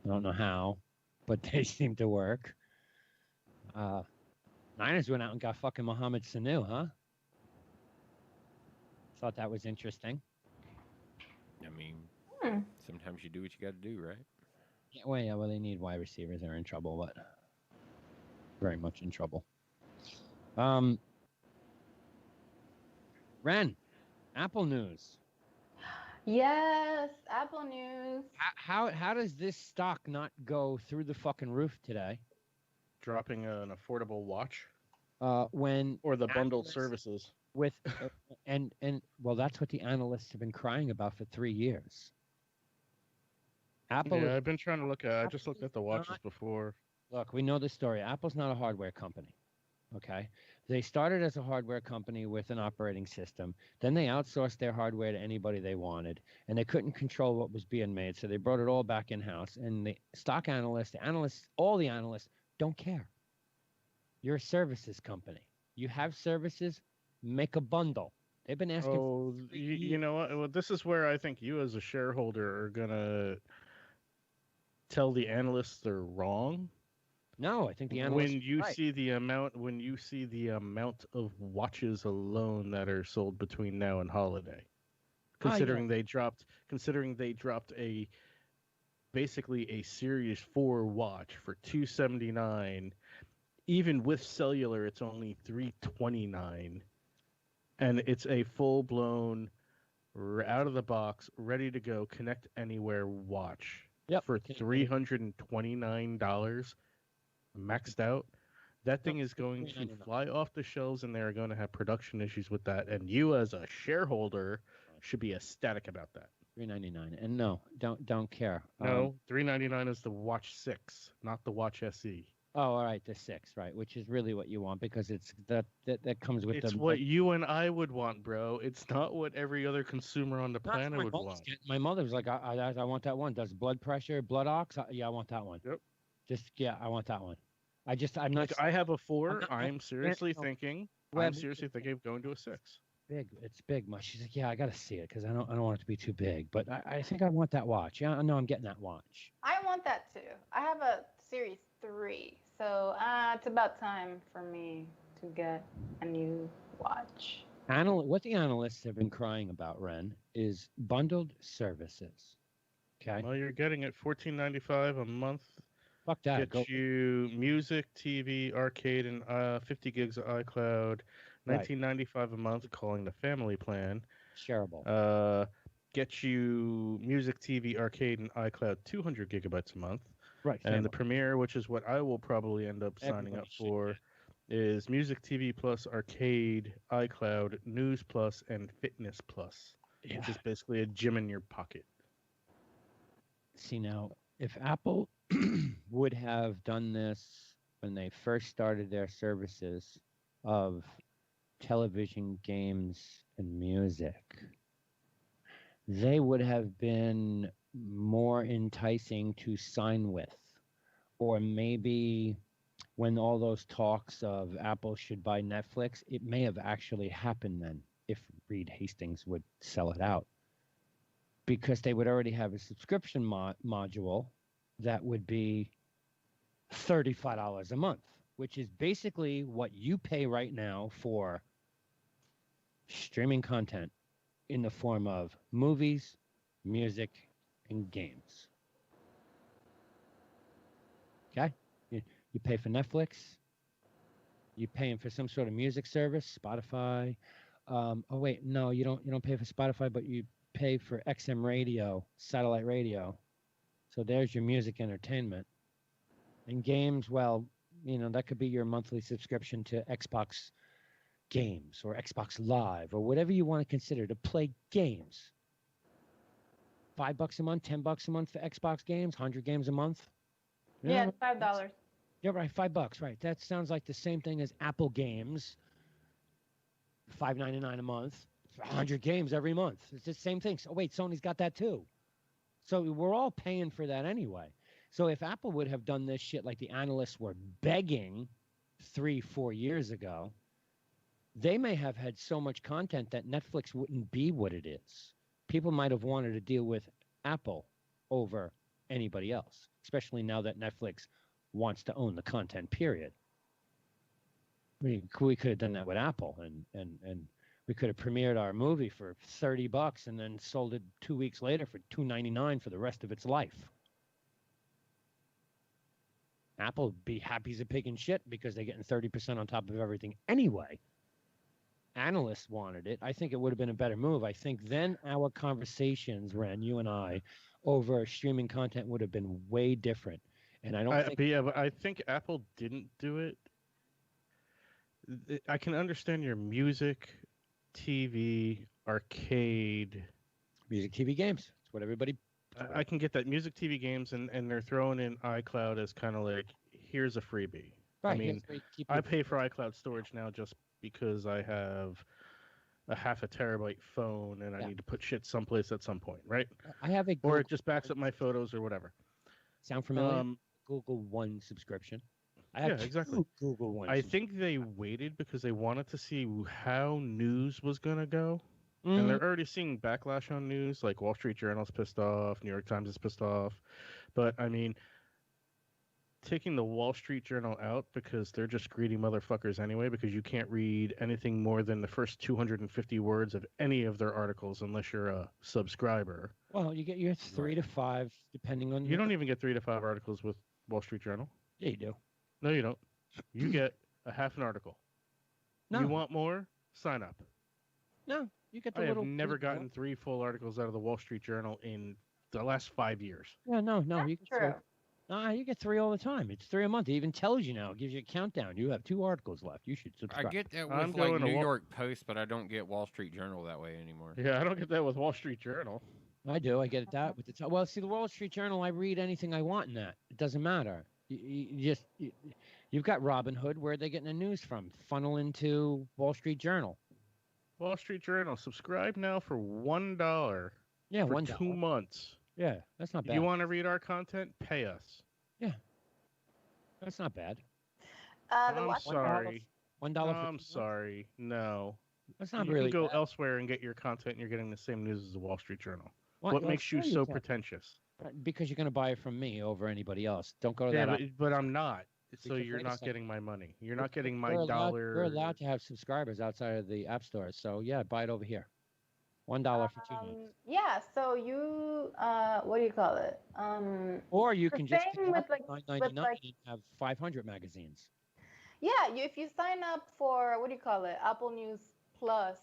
I don't know how, but they seem to work. Niners went out and got fucking Mohamed Sanu, huh? Thought that was interesting. I mean, Hmm. sometimes you do what you got to do, right? Yeah, well, they need wide receivers. They're in trouble, but very much in trouble. Ren, Apple News. Yes, Apple News. How does this stock not go through the fucking roof today? Dropping an affordable watch When or the bundled analysts services. with and well, that's what the analysts have been crying about for 3 years. Apple. Yeah, I've been trying to look at. I just Apple looked at is the watches not- before. Look, we know the story. Apple's not a hardware company. Okay. They started as a hardware company with an operating system. Then they outsourced their hardware to anybody they wanted, and they couldn't control what was being made. So they brought it all back in house. And the stock analysts, all the analysts don't care. You're a services company. You have services, make a bundle. They've been asking. Oh, you know what? Well, this is where I think you, as a shareholder, are gonna tell the analysts they're wrong. No, I think the analysts. When you right. see the amount of watches alone that are sold between now and holiday, Oh, yeah. considering they dropped basically a Series 4 watch for $279, even with cellular it's only $329, and it's a full blown out of the box, ready to go, connect anywhere watch Yep. for $329 maxed out. That thing is going to $399. fly off the shelves, and they're going to have production issues with that. And you, as a shareholder, should be ecstatic about that. $399. And no, don't care. No, $399 is the Watch 6, not the Watch SE. Oh, all right, the 6, right, which is really what you want because it's that comes with It's the. what you and I would want, bro. It's not what every other consumer on the That's what planet my would mother's want. getting. My mother was like, I want that one. Does blood pressure, blood ox? Yeah, I want that one. Yep. Yeah, I want that one. I'm not. Like, I have a 4. not- I'm seriously no. thinking. Well, I'm seriously thinking of going to a 6. big. It's big. She's like, yeah, I got to see it because I don't want it to be too big. But I think I want that watch. Yeah, I know I'm getting that watch. I want that too. I have a Series 3, so it's about time for me to get a new watch. What the analysts have been crying about, Ren, is bundled services. Okay, Well, you're getting it $14.95 a month. fuck that. Gets you music, TV, arcade, and 50 gigs of iCloud. Right. $19.95 a month, calling the family plan. Shareable. Gets you music, TV, arcade, and iCloud 200 gigabytes a month. Right. And the Premiere, which is what I will probably end up signing up Everybody should for, is Music TV Plus, Arcade, iCloud, News Plus, and Fitness Plus, Yeah. which is basically a gym in your pocket. See now, if Apple would have done this when they first started their services of television, games, and music, they would have been more enticing to sign with. Or maybe when all those talks of Apple should buy Netflix, it may have actually happened then if Reed Hastings would sell it out. Because they would already have a subscription module that would be $35 a month, which is basically what you pay right now for streaming content in the form of movies, music, and games. Okay? You pay for Netflix, You paying for some sort of music service, Spotify. Oh wait, no, you don't pay for Spotify, but you pay for XM radio, satellite radio. So there's your music entertainment. And games, well, that could be your monthly subscription to Xbox Games or Xbox Live or whatever you want to consider to play games. $5 a month, $10 a month for Xbox games, 100 games a month. Yeah, it's $5. Yeah, right, $5, right. That sounds like the same thing as Apple Games, $5.99 a month, 100 games every month. It's the same thing. So wait, Sony's got that too. So we're all paying for that anyway. So if Apple would have done this shit like the analysts were begging 3-4 years ago, they may have had so much content that Netflix wouldn't be what it is. People might have wanted to deal with Apple over anybody else, especially now that Netflix wants to own the content, period. We could have done that with Apple, and we could have premiered our movie for $30 and then sold it 2 weeks later for $2.99 for the rest of its life. Apple would be happy as a pig in shit because they're getting 30% on top of everything anyway. Analysts wanted it. I think it would have been a better move. I think then our conversations, Ren, you and I, over streaming content would have been way different. And I don't think... But I think Apple didn't do it. I can understand your music, TV, arcade... Music, TV, games. That's what everybody... I can get that. Music, TV, games, and they're throwing in iCloud as kind of like, here's a freebie. Right, I mean, I pay for iCloud storage now just because I have a half a terabyte phone and I need to put shit someplace at some point, right? I have a... Or it just backs up my photos or whatever. Sound familiar? Google One subscription. I have exactly. Google One. I think they waited because they wanted to see how news was going to go. And they're already seeing backlash on news, like Wall Street Journal's pissed off, New York Times is pissed off. But, I mean, taking the Wall Street Journal out because they're just greedy motherfuckers anyway, because you can't read anything more than the first 250 words of any of their articles unless you're a subscriber. Well, you get your 3 to 5, depending on... You don't even get 3 to 5 articles with Wall Street Journal. Yeah, you do. No, you don't. You get a half an article. No. You want more? Sign up. No. You get the I have little never gotten 3 full articles out of the Wall Street Journal in the last 5 years. Yeah, no, That's you get true. 3. You get 3 all the time. It's 3 a month. It even tells you now. It gives you a countdown. You have 2 articles left. You should subscribe. I get that I'm with like going to New Wall- York Post, but I don't get Wall Street Journal that way anymore. Yeah, I don't get that with Wall Street Journal. I do. I get that with the well. See, the Wall Street Journal. I read anything I want in that. It doesn't matter. You've got Robinhood. Where are they getting the news from? Funnel into Wall Street Journal. Wall Street Journal. Subscribe now for $1. Yeah, for $1. 2 months. Yeah, that's not If bad. you want to read our content, pay us. That's not bad. I'm what? sorry. $1. I'm sorry. No. That's not you really can go bad. elsewhere and get your content and you're getting the same news as the Wall Street Journal. What Well, makes you sure so can. pretentious? Because you're going to buy it from me over anybody else. Don't go to Yeah, that. but I'm not. So Because you're wait a not second. getting my money. You're not getting my we're allowed, dollar. We're allowed to have subscribers outside of the app store. So yeah, buy it over here. $1 for 2 months. Yeah, so you what do you call it? Or you the can just same with, like- $9.99 with, like- and have 500 magazines. Yeah, if you sign up for what do you call it? Apple News Plus,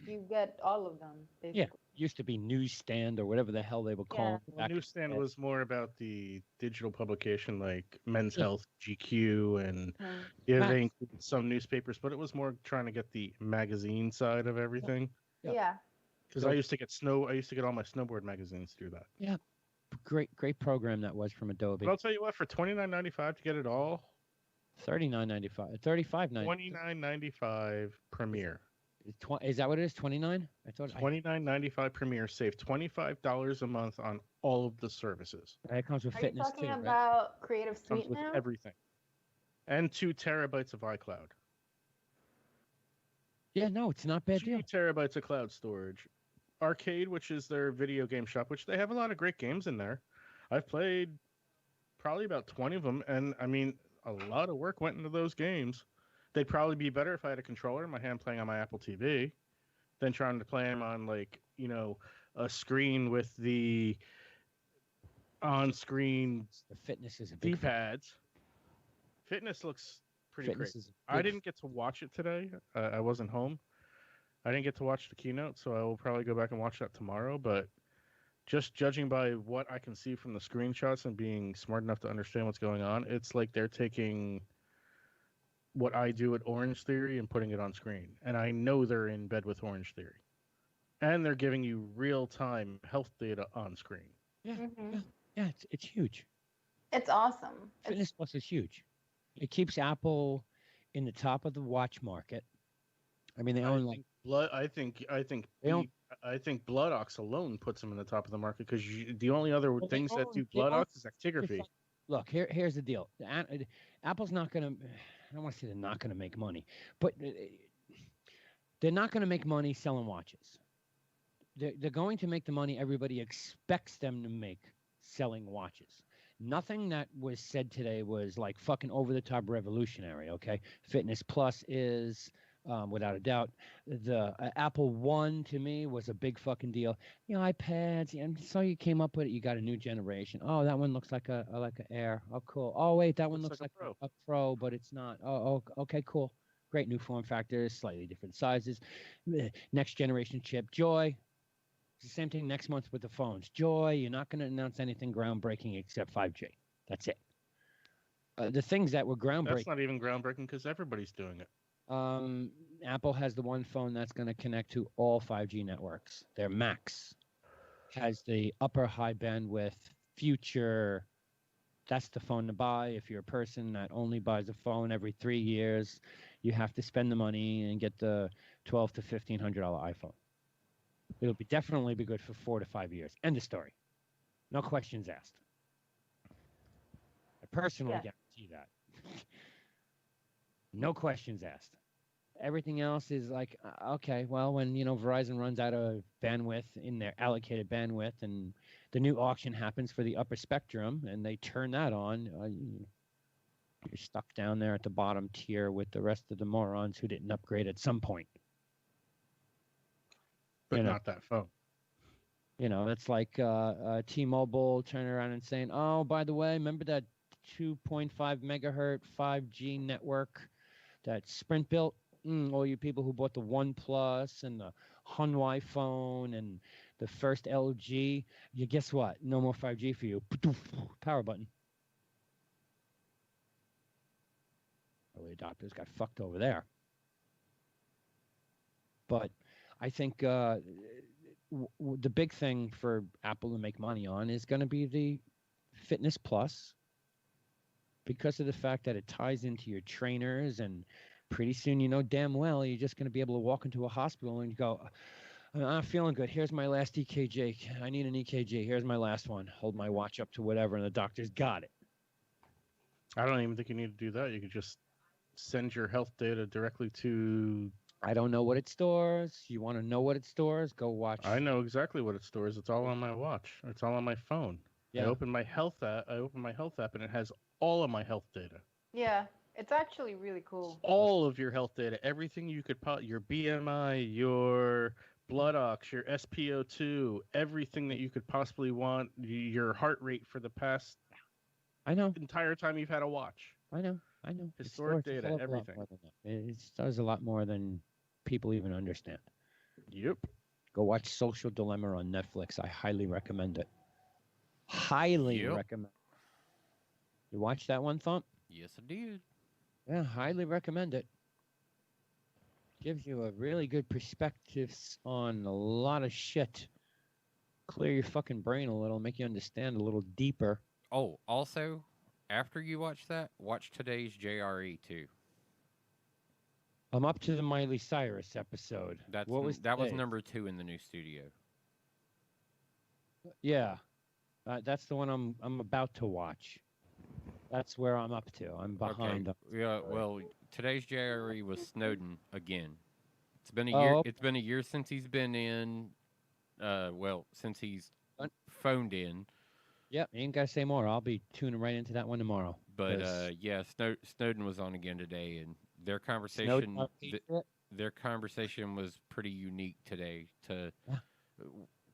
you get all of them. Basically. Yeah. Used to be Newsstand or whatever the hell they were Yeah. calling. Well, Newsstand was more about the digital publication like Men's Yeah. Health, GQ, and Mhm. yeah, Max. they included some newspapers, but it was more trying to get the magazine side of everything. Yeah. Yeah. Because So- I used to get all my snowboard magazines through that. Great program that was from Adobe. But I'll tell you what, for $29.95 to get it all, $39.95, $35.95. $29.95 Premiere. Is that what it is? 29? I thought $29.95 Premiere. Save $25 a month on all of the services. it comes with Are you fitness talking too, right? about Creative Comes Suite with now? everything. And 2 terabytes of iCloud. Yeah, no, it's not a bad 2 deal. terabytes of cloud storage. Arcade, which is their video game shop, which they have a lot of great games in there. I've played probably about 20 of them, and I mean, a lot of work went into those games. They'd probably be better if I had a controller in my hand playing on my Apple TV than trying to play them on, like, you know, a screen with the on-screen The fitness is a big D-pads. Fitness looks pretty Fitness crazy. is I big. didn't get to watch it today. I wasn't home. I didn't get to watch the keynote, so I will probably go back and watch that tomorrow. But just judging by what I can see from the screenshots and being smart enough to understand what's going on, it's like they're taking what I do at Orange Theory and putting it on screen. And I know they're in bed with Orange Theory. And they're giving you real-time health data on screen. Yeah, Mhm. yeah, it's huge. It's awesome. Fitness Plus is huge. It keeps Apple in the top of the watch market. I mean, they I own like think blood. They don't- I think Blood Ox alone puts them in the top of the market because the only other Well, things that do they Blood own Ox is actigraphy. Look, here's the deal. Apple's not going to, I don't want to say they're not going to make money, but they're not going to make money selling watches. They're going to make the money everybody expects them to make selling watches. Nothing that was said today was like fucking over the top revolutionary, okay? Fitness Plus is, without a doubt. The Apple One to me was a big fucking deal. You know, iPads, and so you came up with it. You got a new generation. Oh, that one looks like a Air. Oh, cool. Oh, wait, that one looks like a Pro, but it's not. Oh, okay, cool. Great new form factors, slightly different sizes. Next generation chip, Joy. It's the same thing next month with the phones. Joy, you're not going to announce anything groundbreaking except 5G. That's it. The things that were groundbreaking. That's not even groundbreaking because everybody's doing it. Apple has the one phone that's going to connect to all 5G networks. Their Max has the upper high bandwidth future. That's the phone to buy. If you're a person that only buys a phone every 3 years, you have to spend the money and get the $1,200 to $1,500 iPhone. It'll definitely be good for 4 to 5 years. End of story. No questions asked. I personally guarantee that. No questions asked. Everything else is like, okay, well, when, Verizon runs out of bandwidth in their allocated bandwidth and the new auction happens for the upper spectrum and they turn that on, you're stuck down there at the bottom tier with the rest of the morons who didn't upgrade at some point. But not that phone. It's like T-Mobile turning around and saying, oh, by the way, remember that 2.5 megahertz 5G network that Sprint built? All you people who bought the OnePlus and the Hunwei phone and the first LG, guess what? No more 5G for you. Power button. Early adopters got fucked over there. But I think the big thing for Apple to make money on is going to be the Fitness Plus, because of the fact that it ties into your trainers, and pretty soon you know damn well you're just going to be able to walk into a hospital and go, I'm not feeling good. Here's my last EKG. I need an EKG. Here's my last one. Hold my watch up to whatever, and the doctor's got it. I don't even think you need to do that. You could just send your health data directly to... I don't know what it stores. You want to know what it stores? Go watch. I know exactly what it stores. It's all on my watch. It's all on my phone. Yeah. I open my health app. And it has all of my health data. Yeah, it's actually really cool. All of your health data, everything you could your BMI, your Blood Ox, your SpO2, everything that you could possibly want, your heart rate for the past entire time you've had a watch. I know. Historic data, everything. It does a lot more than people even understand. Yep. Go watch Social Dilemma on Netflix. I highly recommend it. Highly recommend. You watched that one, Thump? Yes, I did. Yeah, highly recommend it. Gives you a really good perspective on a lot of shit. Clear your fucking brain a little, make you understand a little deeper. Oh, also, after you watch that, watch today's JRE too. I'm up to the Miley Cyrus episode. That was number 2 in the new studio. Yeah, that's the one I'm about to watch. That's where I'm up to. I'm behind. Okay. Yeah. Well, today's JRE was Snowden again. It's been a year. It's been a year since he's been in. Since he's phoned in. Yep. You ain't gotta say more. I'll be tuning right into that one tomorrow. But Snowden was on again today, and their conversation. Their conversation was pretty unique today.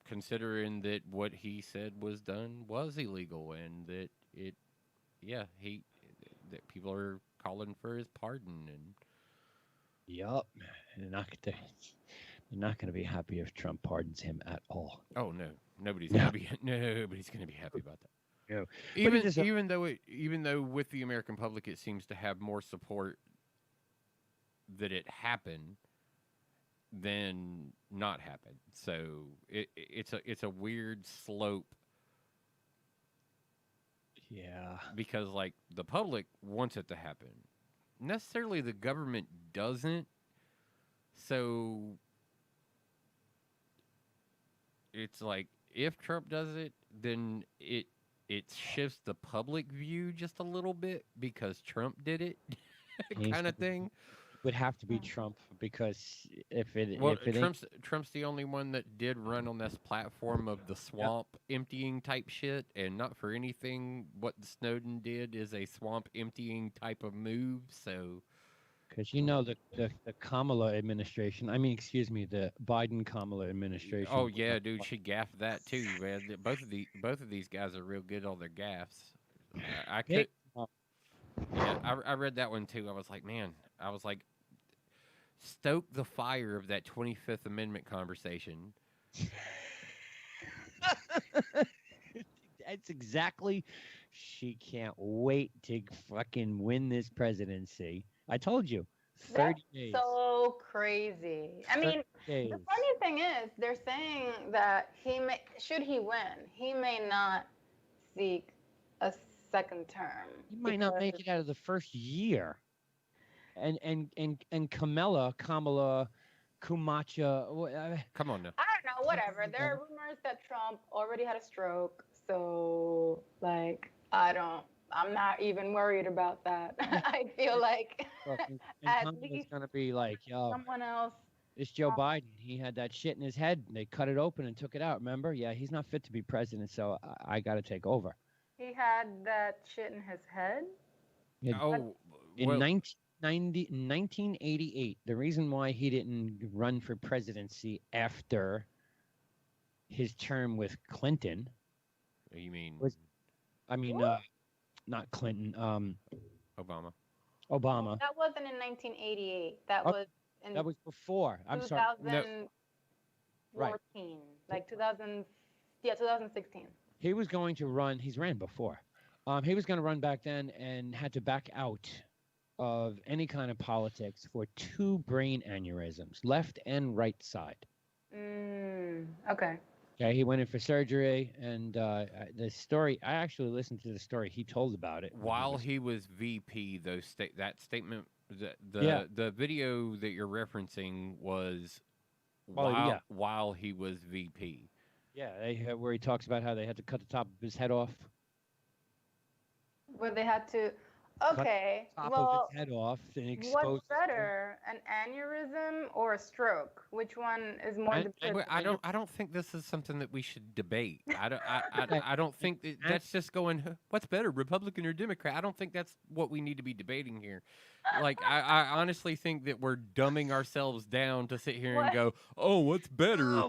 Considering that what he said was done was illegal, and that that people are calling for his pardon. And Yup. They're not going to be happy if Trump pardons him at all. oh no, nobody's No. gonna be nobody's gonna be happy about that. No. Even though with the American public it seems to have more support that it happened than not happen. So it's a weird slope Yeah. because like the public wants it to happen. Necessarily the government doesn't. So it's like if Trump does it, then it shifts the public view just a little bit because Trump did it, Needs kind to of be- thing. Would have to be Trump because if it Well, if it ain't, Trump's the only one that did run on this platform of the swamp emptying type shit, and not for anything. What Snowden did is a swamp emptying type of move. So because the Kamala administration, I mean, excuse me, the Biden Kamala administration. oh yeah, dude, she gaffed that too, man. Both of these guys are real good on their gaffs. I They- could. Yeah, I read that one too. I was like, man, stoke the fire of that 25th Amendment conversation. That's exactly. She can't wait to fucking win this presidency. I told you, 30 days. So crazy. I 30 mean, days. the funny thing is, they're saying that should he win, he may not seek a second term. You might not make because- it out of the first year. And Kamala, Kumacha. Come on now. I don't know, whatever. There are rumors that Trump already had a stroke, so like I'm not even worried about that. I feel like And At Kamala's least gonna be like, yo, someone else. it's Joe Biden. He had that shit in his head. They cut it open and took it out. Remember? Yeah, he's not fit to be president, so I got to take over. He had that shit in his head. Oh, In well, 1988, the reason why he didn't run for presidency after his term with Clinton, you mean was- I mean, What? not Clinton, Obama? Obama. That wasn't in 1988. That Oh, was in That was before. I'm sorry. 2014, like 2016. He was going to run. He's ran before. He was going to run back then and had to back out of any kind of politics for 2 brain aneurysms, left and right side. Okay. Okay, he went in for surgery, and the story. I actually listened to the story. He told about it when While was- he was VP, that statement, Yeah. the video that you're referencing was Oh, yeah. while he was VP. yeah, where he talks about how they had to cut the top of his head off, Where they had to. Okay. top Well, of his head off, and expose. what's better, an aneurysm or a stroke? Which one is more I- debilitating? I don't think this is something that we should debate. I don't think that's just going. What's better, Republican or Democrat? I don't think that's what we need to be debating here. Like I honestly think that we're dumbing ourselves down to sit here and What? go, oh, what's better?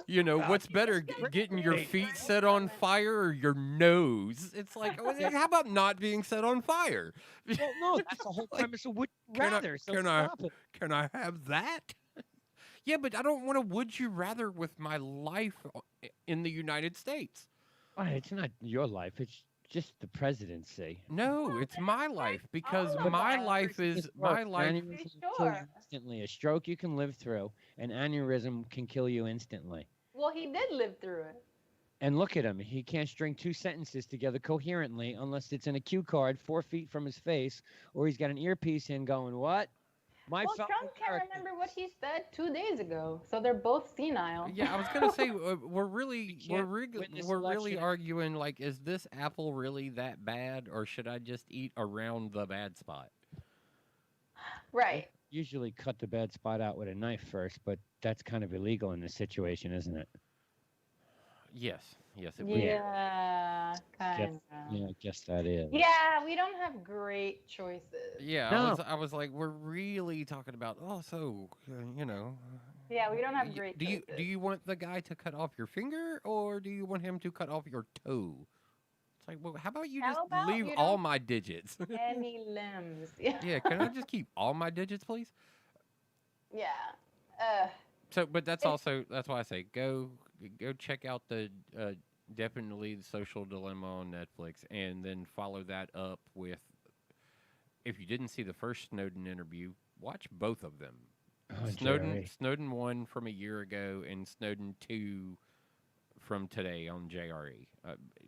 You know, what's better, getting your feet set on fire or your nose? It's like, how about not being set on fire? Well, no, that's the whole Like, premise of would you can I- rather. So can I- stop it. Can I have that? Yeah, but I don't want to would you rather with my life in the United States. Well, it's not your life. It's just the presidency. No, it's my life because all of my us. life is my life. Aneurysm can kill you Sure. instantly. A stroke you can live through. An aneurysm can kill you instantly. Well, he did live through it. And look at him. He can't string 2 sentences together coherently unless it's in a cue card 4 feet from his face, or he's got an earpiece in going, what? My Well, fellow Trump can't Americans." remember what he said 2 days ago, so they're both senile. Yeah, I was gonna say we're can't win this really election. arguing like, is this apple really that bad, or should I just eat around the bad spot? Right. Usually cut the bad spot out with a knife first, but that's kind of illegal in this situation, isn't it? Yes, it would. be. Yeah, kind of. Yeah, I guess that is. Yeah, we don't have great choices. Yeah, No. I was like, we're really talking about. Oh, so you know. Yeah, we don't have Y- great do choices. you want the guy to cut off your finger, or do you want him to cut off your toe? It's like, well, how about you How just about leave you all don't- my digits? Any limbs? Yeah. Yeah, can I just keep all my digits, please? Yeah. So, but that's It- also that's why I say go check out the definitely the Social Dilemma on Netflix, and then follow that up with, if you didn't see the first Snowden interview, watch both of them. Oh, Snowden Jerry. Snowden 1 from a year ago and Snowden 2 from today on JRE,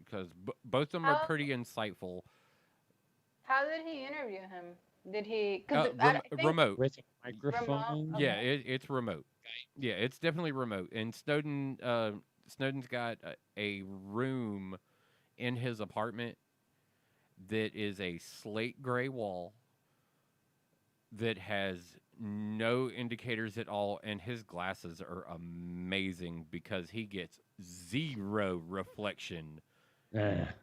because both of them are How- pretty insightful. How did he interview him? Did he? Cause Remote. With a microphone. Remote? Yeah, Okay. it's remote. Yeah, it's definitely remote. And Snowden's got a room in his apartment that is a slate gray wall that has no indicators at all, and his glasses are amazing because he gets zero reflection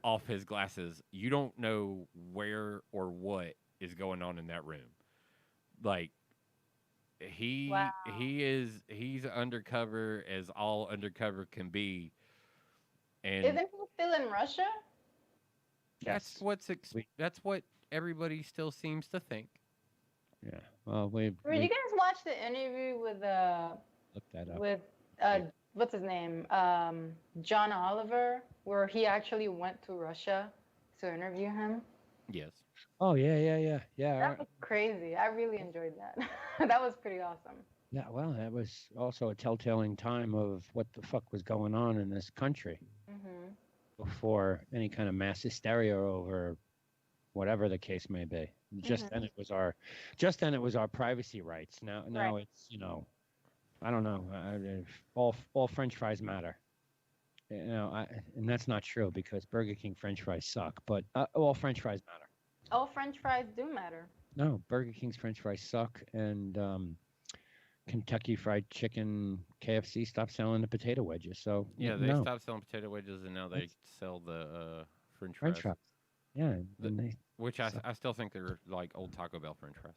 off his glasses. You don't know where or what is going on in that room. Like, he's undercover as all undercover can be. And Isn't he still in Russia? that's Yes. that's what everybody still seems to think. Yeah. Well, we Did you guys watch the interview with looked that up. what's his name? John Oliver, where he actually went to Russia to interview him. Yes. Oh yeah. That was crazy. I really enjoyed that. That was pretty awesome. Yeah. Well, that was also a telltale time of what the fuck was going on in this country Hmm. before any kind of mass hysteria over whatever the case may be. Just then it was our privacy rights. Now Right. it's I don't know. All French fries matter. And that's not true because Burger King French fries suck. But all French fries matter. All French fries do matter. No, Burger King's French fries suck, and Kentucky Fried Chicken, KFC stopped selling the potato wedges. So Yeah, they no, stopped selling potato wedges, and now they sell the French French fries, fries. Yeah, The- and they. which I still think they're like old Taco Bell French fries.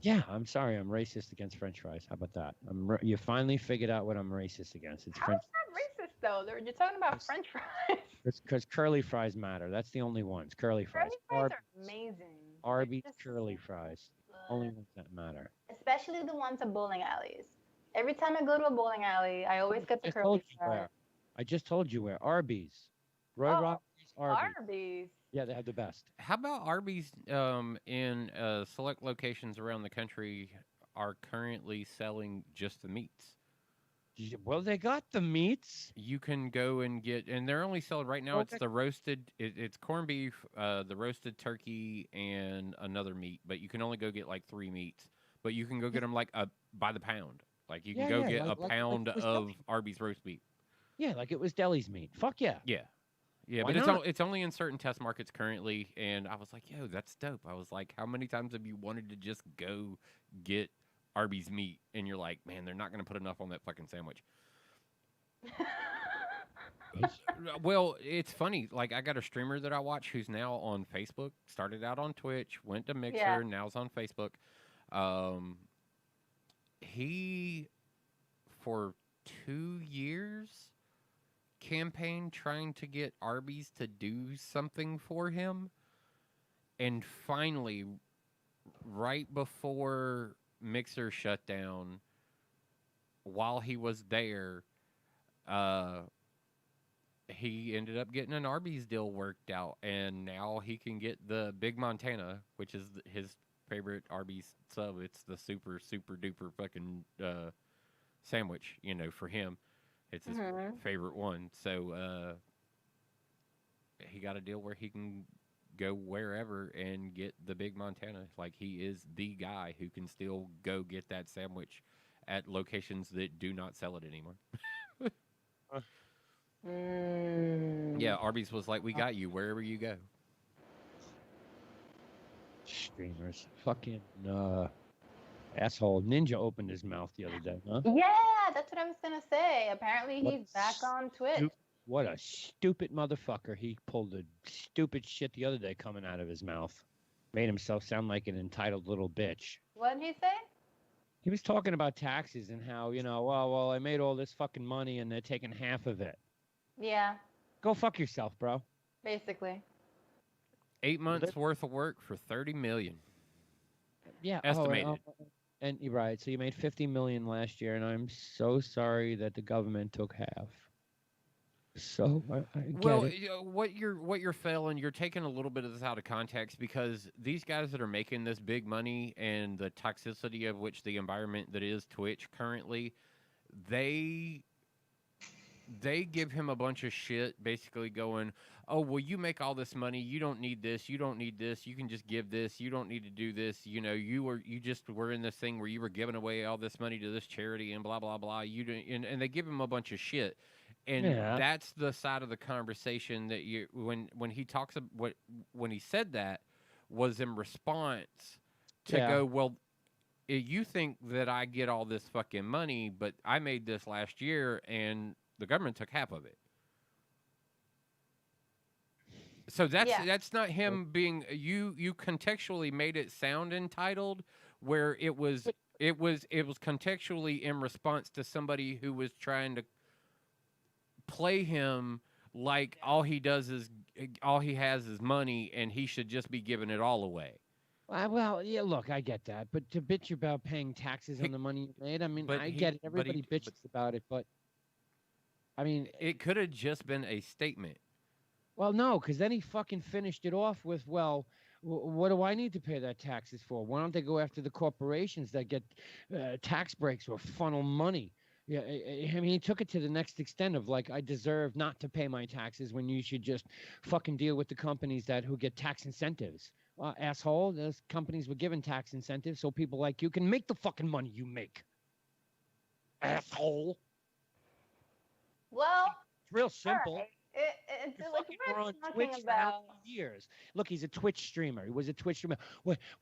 Yeah, I'm sorry, I'm racist against French fries. How about that? You finally figured out what I'm racist against. It's How French. is that racist though? You're talking about Yes. French fries. Because curly fries matter. That's the only ones. Curly fries. Curly fries are amazing. They're Arby's just curly so fries. good. Only ones that matter. Especially the ones at bowling alleys. Every time I go to a bowling alley, I always get the I curly told you fries. where. I just told you where. Arby's. Roy Oh, Rocky's Arby's. Arby's. Yeah, they have the best. How about Arby's in select locations around the country are currently selling just the meats? Well, they got the meats. You can go and get, and they're only selling right now. It's Okay. the roasted. It's corned beef, the roasted turkey, and another meat. But you can only go get like 3 meats. But you can go get them like by the pound. Like you can Yeah, go yeah, get like- a like pound it was of deli. Arby's roast beef. Yeah, like it was deli's meat. Fuck yeah. Yeah. Yeah, Why but not? it's only in certain test markets currently, and I was like, yo, that's dope. I was like, how many times have you wanted to just go get Arby's meat? And you're like, man, they're not going to put enough on that fucking sandwich. Well, it's funny. Like, I got a streamer that I watch who's now on Facebook, started out on Twitch, went to Mixer, Yeah. now's on Facebook. He, for 2 years, campaigned trying to get Arby's to do something for him. And finally, right before Mixer shut down, while he was there, he ended up getting an Arby's deal worked out, and now he can get the Big Montana, which is his favorite Arby's sub. It's the super, super duper fucking sandwich, for him. It's his Mhm. favorite one. So he got a deal where he can go wherever and get the Big Montana. Like, he is the guy who can still go get that sandwich at locations that do not sell it anymore. Mm. Yeah, Arby's was like, we got you wherever you go. Streamers. Fucking asshole. Ninja opened his mouth the other day, huh? Yeah, that's what I was gonna say. Apparently, What he's back on Twitch. What a stupid motherfucker. He pulled a stupid shit the other day coming out of his mouth. Made himself sound like an entitled little bitch. What did he say? He was talking about taxes and how, well, I made all this fucking money and they're taking half of it. Yeah, Go fuck yourself, bro. basically. 8 months worth of work for 30 million. Yeah. Estimated. And you're right. So you made 50 million last year, and I'm so sorry that the government took half. So I get Well, it. what you're failing, you're taking a little bit of this out of context because these guys that are making this big money and the toxicity of which the environment that is Twitch currently, they give him a bunch of shit, basically going, "Oh, well, you make all this money. You don't need this. You don't need this. You can just give this. You don't need to do this. You know, you just were in this thing where you were giving away all this money to this charity and blah blah blah. You didn't, and they give him a bunch of shit." And Yeah. that's the side of the conversation that you when he talks about when he said that was in response to Yeah. go, well, you think that I get all this fucking money, but I made this last year and the government took half of it. So that's not him being you contextually made it sound entitled where it was contextually in response to somebody who was trying to play him like all he has is money and he should just be giving it all away. Well, yeah, look, I get that. But to bitch about paying taxes on the money you made, I mean, but I he- get it. but he- Everybody bitches about it, but I mean, It could have just been a statement. well, no, because then he fucking finished it off with, well, what do I need to pay that taxes for? Why don't they go after the corporations that get tax breaks or funnel money? Yeah, I mean, he took it to the next extent of like, I deserve not to pay my taxes when you should just fucking deal with the companies who get tax incentives. Asshole, those companies were given tax incentives so people like you can make the fucking money you make. Asshole. Well, It's real simple. all right. It's You like fucking we're were on talking Twitch for how about. many years? Look, he's a Twitch streamer. He was a Twitch streamer.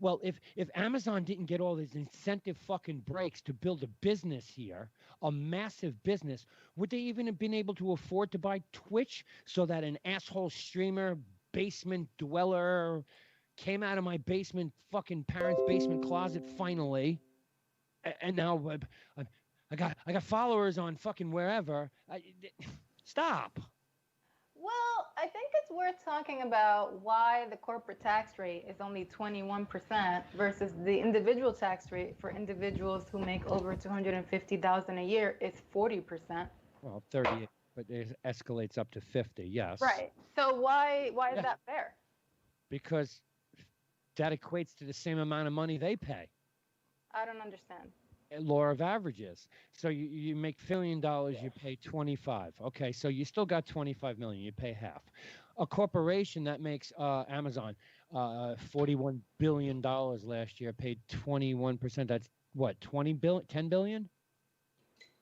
Well, if Amazon didn't get all these incentive fucking breaks to build a business here, a massive business, would they even have been able to afford to buy Twitch so that an asshole streamer, basement dweller, came out of my basement, fucking parents' basement closet finally, and now I got followers on fucking wherever. Stop. Well, I think it's worth talking about why the corporate tax rate is only 21% versus the individual tax rate for individuals who make over 250,000 a year is 40%. Well, 38, but it escalates up to 50. Yes. Right. So why Yeah. is that fair? Because that equates to the same amount of money they pay. I don't understand. Law of averages. So you make $1 billion, you pay 25. Okay, so you still got 25 million. You pay half. A corporation that makes Amazon $41 billion last year paid 21%. That's what, 20 billion, 10 billion?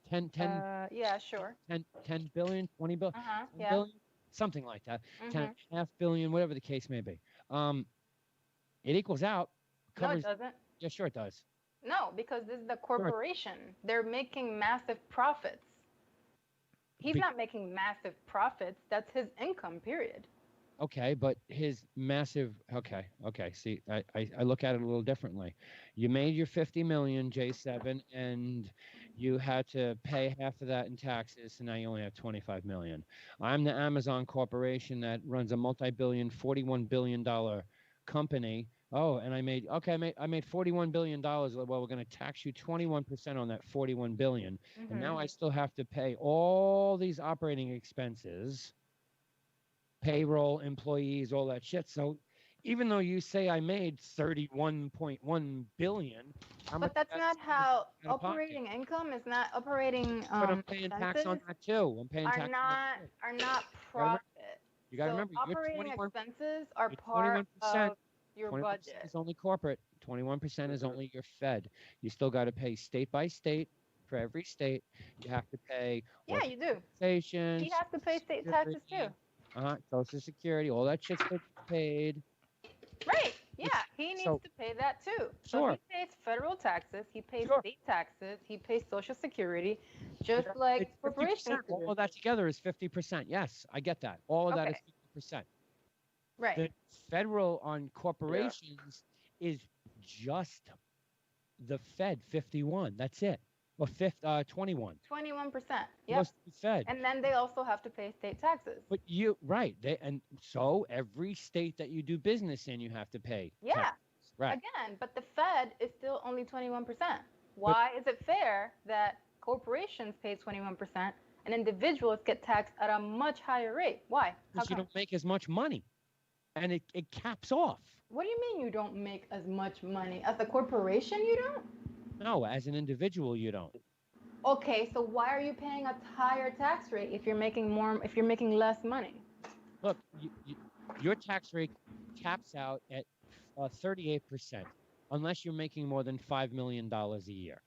10 Yeah, sure. 10 billion, 20 billion, Uh-huh. 10 Yeah. billion? Something like that. Mhm. 10.5 billion, whatever the case may be. It equals out. No, it doesn't. Yeah, sure it does. No, because this is the corporation. They're making massive profits. He's Be- not making massive profits. That's his income, period. Okay, but his massive. Okay. See, I look at it a little differently. You made your 50 million, J7, and you had to pay half of that in taxes, so now you only have 25 million. I'm the Amazon Corporation that runs a multi-billion, $41 billion company. Oh, and I made $41 billion. Well, we're going to tax you 21% on that 41 billion, and now I still have to pay all these operating expenses, payroll, employees, all that shit. So even though you say I made 31.1 billion, how much But that's not how out of pocket? operating income is not operating But I'm paying tax on expenses that too. I'm paying tax are on not that too. are not remember- profit. You got to So remember, you're operating 21. expenses are you're part 21%. of your 21% budget. is only corporate. 21% is only your Fed. You still got to pay state by state for every state. You have to pay Yeah, you do. organizations, He has to pay state taxes too. Social Security, all that shit's still paid. Right. Yeah, he needs so- to pay that too. So Sure. he pays federal taxes, he pays Sure. state taxes, he pays social security, just It's like 50%. corporations All do. of that together is 50%. Yes, I get that. All of that is Okay. 50%. Right. The federal on corporations is just the Fed 51. That's it. Or 21. 21%. Yep. Must be fed. And then they also have to pay state taxes. But so every state that you do business in, you have to pay. Yeah. taxes. Right. Again, but the Fed is still only 21%. Why is it fair that corporations pay 21% and individuals get taxed at a much higher rate? Why? How Because you come? don't make as much money, and it caps off. What do you mean you don't make as much money? As a corporation, you don't? No, as an individual, you don't. Okay, so why are you paying a higher tax rate if you're making less money? Look, your tax rate caps out at 38%, unless you're making more than $5 million a year.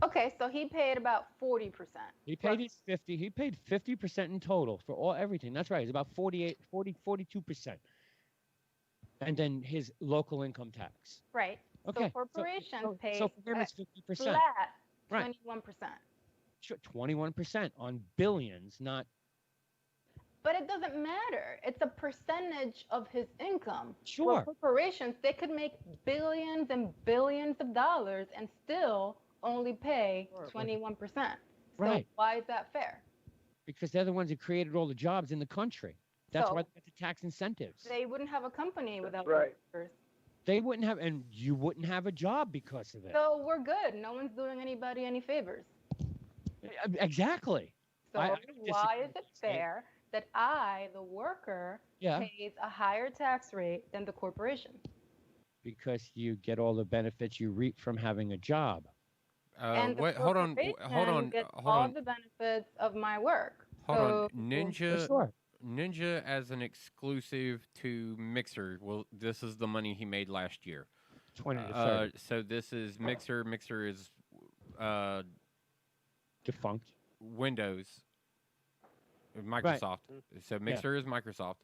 Okay, so he paid about 40%. He paid his 50. He paid 50% in total for everything. That's right. It's about 42%. And then his local income tax. Right. Okay. So corporations pay So for him, it's 50%. flat Right. 21%. Sure, 21% on billions, not But it doesn't matter. It's a percentage of his income. Sure. For corporations, they could make billions and billions of dollars and still only pay 21%. So Right. why is that fair? because they're the ones that created all the jobs in the country. That's So- why they get the tax incentives. They wouldn't have a company without Right. workers. They wouldn't have, and you wouldn't have a job because of it. So we're good. No one's doing anybody any favors. Exactly. So I don't why disagree is it with you, Stan. fair that I, the worker, Yeah, pays a higher tax rate than the corporation? because you get all the benefits you reap from having a job. And the Wait, hold on, corporation gets all the benefits of my work. hold on. So- For Ninja, sure. Ninja as an exclusive to Mixer. Well, this is the money he made last year. 20 to 30. So this is Mixer. Mixer is Defunct. Windows, Microsoft. So Mixer is Microsoft.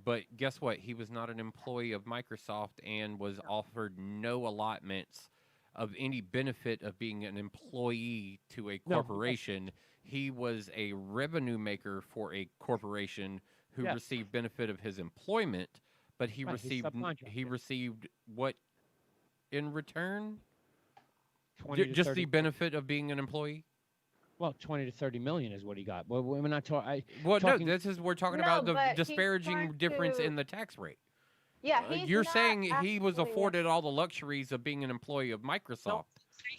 But guess what? He was not an employee of Microsoft and was offered no allotments of any benefit of being an employee to a No. corporation. He was a revenue maker for a corporation who Yes. received benefit of his employment, but he Right, he's received subcontracted. received what in return? 20 to Just 30, the benefit of being an employee? well, 20 to 30 million is what he got. Well, we're not talking. Well, talking- no, we're talking No, about the but he's disparaging trying difference to- in the tax rate. Yeah, he's You're not saying he was actually- afforded all the luxuries of being an employee of Microsoft.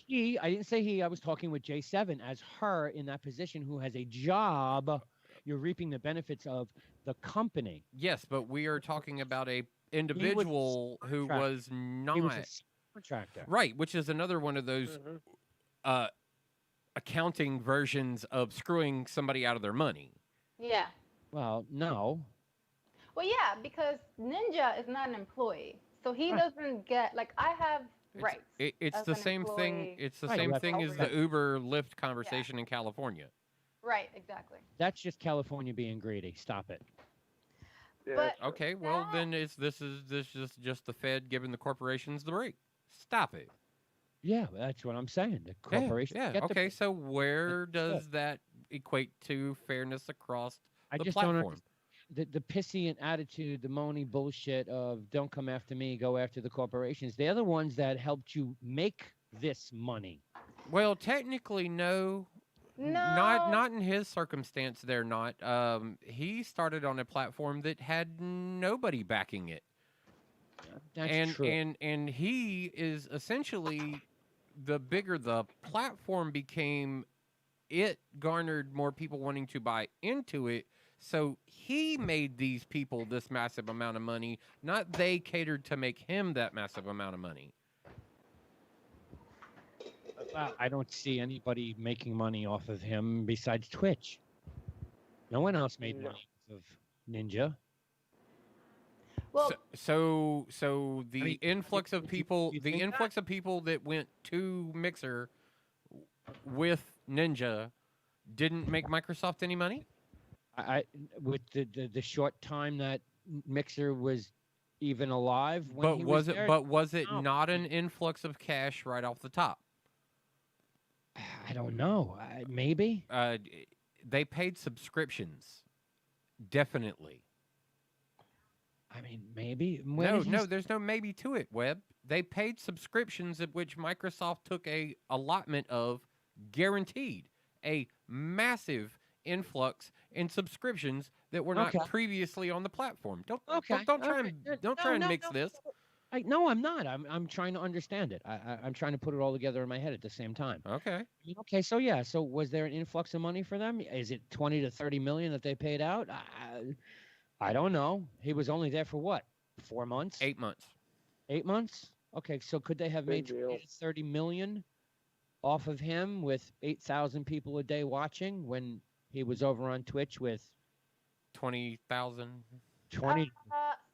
I didn't say he. I was talking with J7 as her in that position who has a job. You're reaping the benefits of the company. Yes, but we are talking about a individual who contract. was He was not a contractor. right, which is another one of those Mhm. accounting versions of screwing somebody out of their money. Yeah. Well, no. Well, yeah, because Ninja is not an employee. So he Right. doesn't get, like, I have rights. It's as the an same thing. employee. It's the Right, same you have thing as the overtime. Uber Lyft conversation in California. Right, exactly. That's just California being greedy. Stop it. Yeah. But Okay, well that- then this is just the Fed giving the corporations the break. Stop it. Yeah, that's what I'm saying. The corporation. Yeah. Okay. So where does that equate to fairness across I the just platform? don't understand the pissy and attitude, the moany bullshit of "don't come after me, go after the corporations." They're the ones that helped you make this money. Well, technically, no. No. Not in his circumstance. They're not. He started on a platform that had nobody backing it. That's and true. and he is essentially, the bigger the platform became, it garnered more people wanting to buy into it, so he made these people this massive amount of money, not they catered to make him that massive amount of money. I don't see anybody making money off of him besides Twitch. No one else made No. money off of Ninja. Well, So the mean, influx of you people, the think that? influx of people that went to Mixer with Ninja didn't make Microsoft any money? I with the short time that Mixer was even alive when But he was there, it No. not an influx of cash right off the top? I don't know. Maybe. They paid subscriptions, definitely. I mean, maybe. Where No, did he no, there's no maybe to it, Webb. They paid subscriptions at which Microsoft took a allotment of guaranteed, a massive influx in subscriptions that were not Okay. previously on the platform. Okay. Don't try okay. and don't try and mix this. No, I'm not. I'm trying to understand it. I'm trying to put it all together in my head at the same time. Okay. Okay, so yeah, so was there an influx of money for them? Is it 20 to 30 million that they paid out? I don't know. He was only there for what? 4 months? 8 months. 8 months? Okay, so could they have made 20 to 30 million off of him with 8,000 people a day watching when he was over on Twitch with 20,000. 20?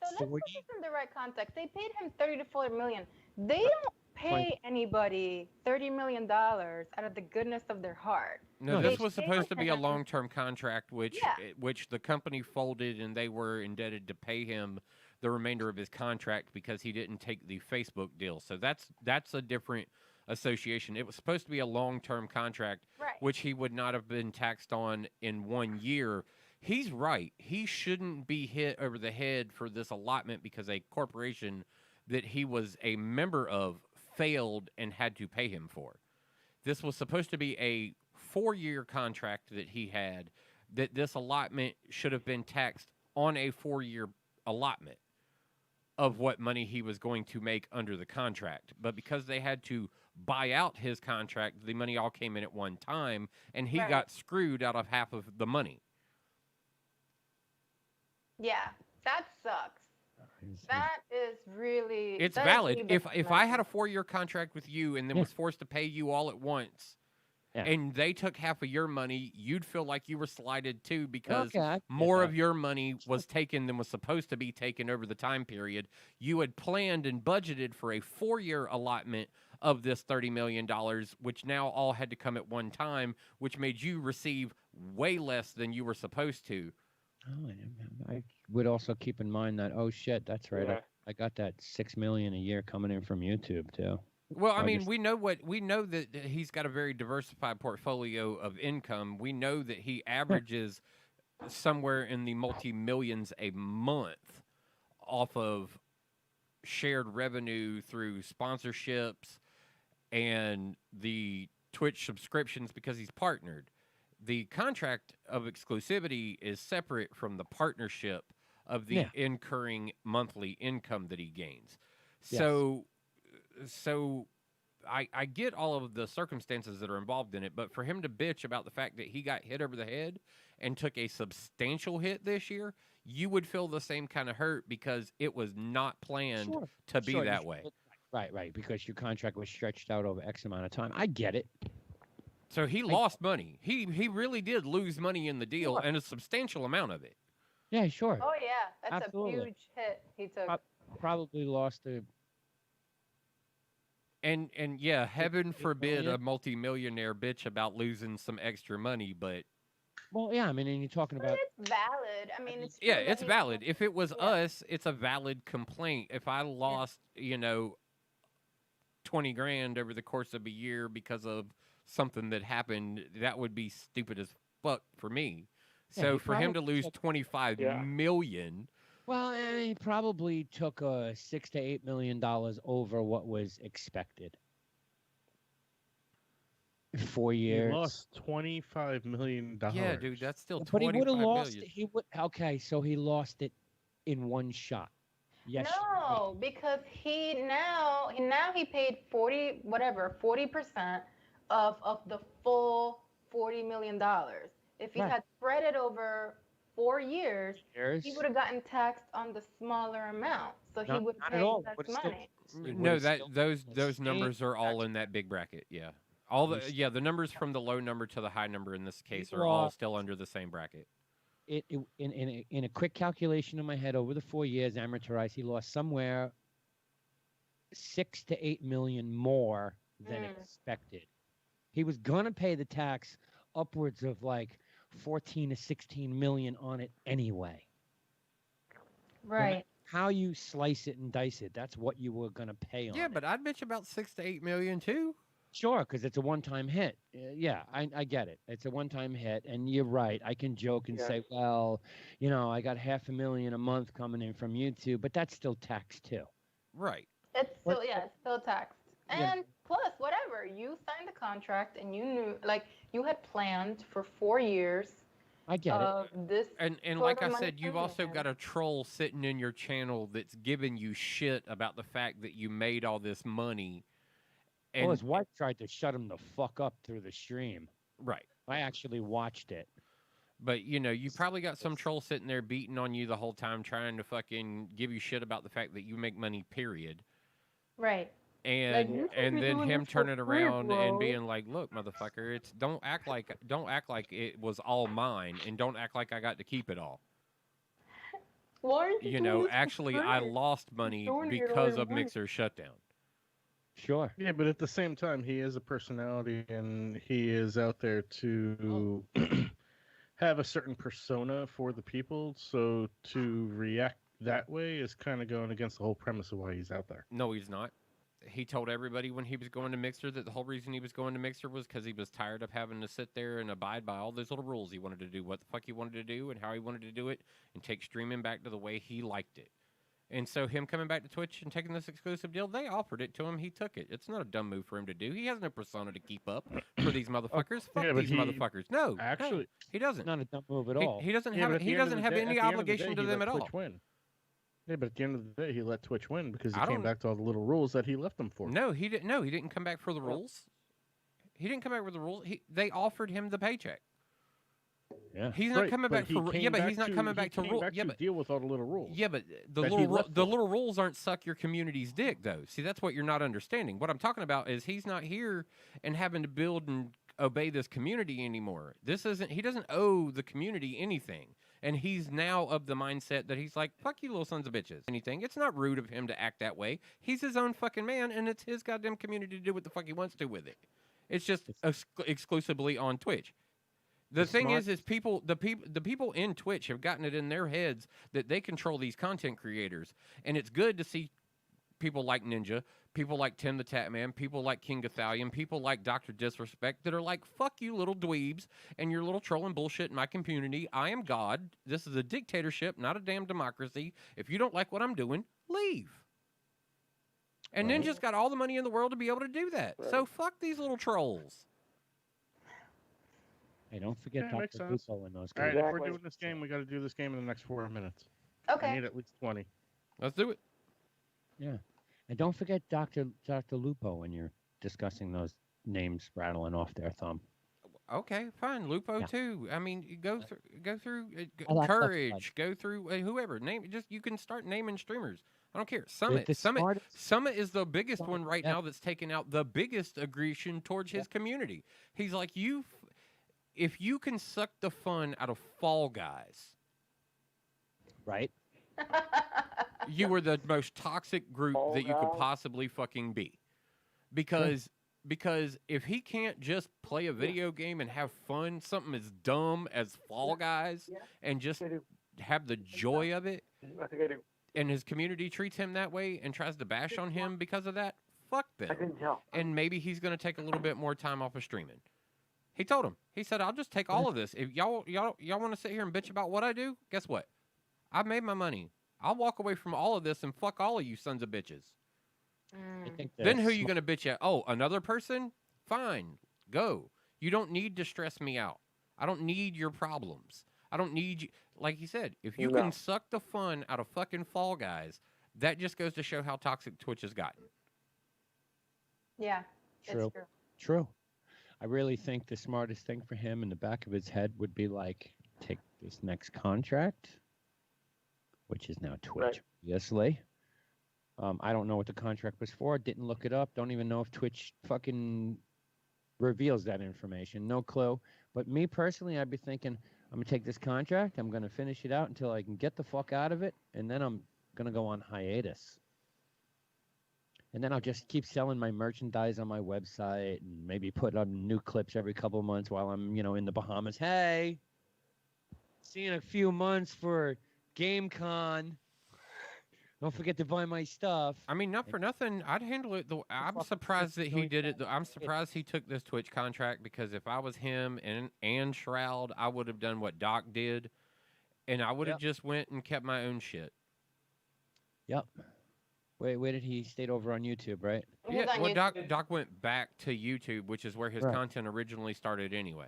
So let's put 40? this in the right context. They paid him 30 to 40 million. They don't pay anybody $30 million out of the goodness of their heart. No, No, this they was paid supposed to be a him- long-term contract, which Yeah. which the company folded, and they were indebted to pay him the remainder of his contract because he didn't take the Facebook deal. So that's a different association. It was supposed to be a long-term contract, Right. which he would not have been taxed on in 1 year. He's right. He shouldn't be hit over the head for this allotment because a corporation that he was a member of failed and had to pay him for. This was supposed to be a 4-year contract that he had, that this allotment should have been taxed on a 4-year allotment of what money he was going to make under the contract. But because they had to buy out his contract, the money all came in at one time, and he Right. got screwed out of half of the money. Yeah, that sucks. That is really. It's that is valid. really If I had a disrespectful. 4-year contract with you and then Yeah. was forced to pay you all at once, Yeah. and they took half of your money, you'd feel like you were slighted too because Okay, I get more that. of your money was taken than was supposed to be taken over the time period. You had planned and budgeted for a 4-year allotment of this $30 million, which now all had to come at one time, which made you receive way less than you were supposed to. Oh, I would also keep in mind that, oh shit, that's right. Yeah. I got that 6 million a year coming in from YouTube too. Well, I I mean, just- we know that he's got a very diversified portfolio of income. We know that he averages somewhere in the multi-millions a month off of shared revenue through sponsorships and the Twitch subscriptions because he's partnered. The contract of exclusivity is separate from the partnership of the Yeah. incurring monthly income that he gains. Yes. So I get all of the circumstances that are involved in it, but for him to bitch about the fact that he got hit over the head and took a substantial hit this year, you would feel the same kind of hurt because it was not planned Sure, to be sure, you that should- way. Right, because your contract was stretched out over X amount of time. I get it. So he lost money. He really did lose money in the deal, Sure. and a substantial amount of it. Yeah, sure. Oh yeah, that's Absolutely. a huge hit he took. Prob- Probably lost a. And yeah, heaven it forbid million? a multimillionaire bitch about losing some extra money, but Well, yeah, I mean, and you're talking But about. it's valid. I mean, it's yeah, true that it's he- valid. If it was Yeah. us, it's a valid complaint. If I lost, 20 grand over the course of a year because of something that happened, that would be stupid as fuck for me. Yeah, So he for him to probably lose took- 25 Yeah. million, Well, he probably took $6 to $8 million over what was expected. 4 He years. lost $25 million. yeah, dude, that's still But he 25 would have lost million. it. He would. Okay, so he lost it in one shot. Yes. No, because he paid 40% of the full $40 million. If he Right. had spread it over 4 years, Years. he would have gotten taxed on the smaller amount. So he Not- would not pay at all. less Would've still- money. it No, would've that still those been the those same numbers are all tax. in that big bracket. Yeah, all the He's- yeah the numbers from the low number to the high number in this case are all lost- still under the same bracket. In a quick calculation in my head, over the 4 years amortized, he lost somewhere 6 to 8 million more than expected. He was gonna pay the tax upwards of like 14 to 16 million on it anyway. Right. How you slice it and dice it, that's what you were gonna pay on. Yeah, it. but I'd bitch about 6 to 8 million too. Sure, because it's a one-time hit. Yeah, I get it. It's a one-time hit, and you're right. I can joke and Yeah. say, well, I got $500,000 a month coming in from YouTube, but that's still tax too. Right. It's What- still, yeah, it's still taxed. Yeah. And plus, whatever, you signed the contract and you knew, like, you had planned for 4 years I get it. of this. And sort like of I money said, you've coming also in. got a troll sitting in your channel that's giving you shit about the fact that you made all this money. And Well, his wife tried to shut him the fuck up through the stream. right. I actually watched it. But you know, you probably got some troll sitting there beating on you the whole time, trying to fucking give you shit about the fact that you make money, period. Right. And you should and be then doing him this for turning free, around and bro. being like, "Look, motherfucker, it's don't act like it was all mine, and don't act like I got to keep it all. Why aren't You doing know, this for actually, I free? lost money donated all because your of money." Mixer's shutdown." Sure. Yeah, but at the same time, he is a personality, and he is out there to have a certain persona for the people. So to react that way is kind of going against the whole premise of why he's out there. No, he's not. He told everybody when he was going to Mixer that the whole reason he was going to Mixer was because he was tired of having to sit there and abide by all those little rules. He wanted to do what the fuck he wanted to do and how he wanted to do it and take streaming back to the way he liked it. And so him coming back to Twitch and taking this exclusive deal, they offered it to him. He took it. It's not a dumb move for him to do. He has no persona to keep up for these motherfuckers. Fuck yeah, but these he- motherfuckers. No, Actually, he doesn't. Not a dumb move at He, all. he doesn't yeah, have but at the he end of doesn't the have day- at any the end of the obligation day, to he them let at all. Twitch win. Yeah, but at the end of the day, he let Twitch win because he I came don't- back to all the little rules that he left them for. No, he didn't. No, he didn't come back for the rules. He didn't come back with the rules. They offered him the paycheck. Yeah. He's not Right, coming but back he for came yeah, but back he's not to- coming he back to came rule. back Yeah, to but deal with all the little rules. yeah, but the that he little left the them. little rules aren't suck your community's dick though. See, that's what you're not understanding. What I'm talking about is he's not here and having to build and obey this community anymore. This isn't. He doesn't owe the community anything. And he's now of the mindset that he's like, fuck you little sons of bitches. Anything. It's not rude of him to act that way. He's his own fucking man, and it's his goddamn community to do what the fuck he wants to with it. It's just exclusively on Twitch. The thing smart- is the people in Twitch have gotten it in their heads that they control these content creators. And it's good to see people like Ninja, people like Tim the Tatman, people like King Gothalion, people like Dr. Disrespect that are like, fuck you little dweebs and your little trolling bullshit in my community. I am God. This is a dictatorship, not a damn democracy. If you don't like what I'm doing, leave. And Right. Ninja's got all the money in the world to be able to do that. So fuck these little trolls. Hey, don't forget Yeah, makes Dr. sense. Lupo in those All right, games. if we're doing this game, we got to do this game in the next 4 minutes. I Okay. need at least 20. Let's do it. Yeah. And don't forget Dr. Lupo when you're discussing those names rattling off their thumb. Okay, fine. Lupo Yeah. too. I mean, you go through All that stuff's Courage. Go through whoever. Name just you can start naming streamers. I don't care. Summit. the Summit. smartest- Summit is the biggest one right Yeah. now that's taken out the biggest aggression towards his community. He's like, if you can suck the fun out of Fall Guys, Right? you are the most toxic group Fall that you could Guys? possibly fucking be. Because if he can't just play a video game and have fun, something as dumb as Fall Guys, and just have the joy of it, and his community treats him that way and tries to bash on him because of that, fuck them. And maybe he's going to take a little bit more time off of streaming. He told him. He said, "I'll just take all of this. If y'all want to sit here and bitch about what I do, guess what? I've made my money. I'll walk away from all of this and fuck all of you sons of bitches. I think Then who that's you going to bitch at? Oh, another person? Fine. Go. You don't need to stress me out. I don't need your problems. I don't need you. Like he said, if you can suck the fun out of fucking Fall Guys, that just goes to show how toxic Twitch has gotten. Yeah. True. It's true. True. I really think the smartest thing for him in the back of his head would be like, take this next contract, which is now Twitch, obviously. I don't know what the contract was for. Didn't look it up. Don't even know if Twitch fucking reveals that information. No clue. But me personally, I'd be thinking, I'm going to take this contract. I'm going to finish it out until I can get the fuck out of it. And then I'm going to go on hiatus. And then I'll just keep selling my merchandise on my website and maybe put up new clips every couple of months while I'm, in the Bahamas. Hey, see you in a few months for GameCon. Don't forget to buy my stuff. I mean, not for nothing. I'd handle it. I'm fucking surprised that he doing did it. that. I'm surprised he took this Twitch contract because if I was him and Shroud, I would have done what Doc did, and I would have Yep. just went and kept my own shit. Yep. Wait, where did he stayed over on YouTube, right? He's Yeah, on well, YouTube. Doc went back to YouTube, which is where his Right. content originally started anyway.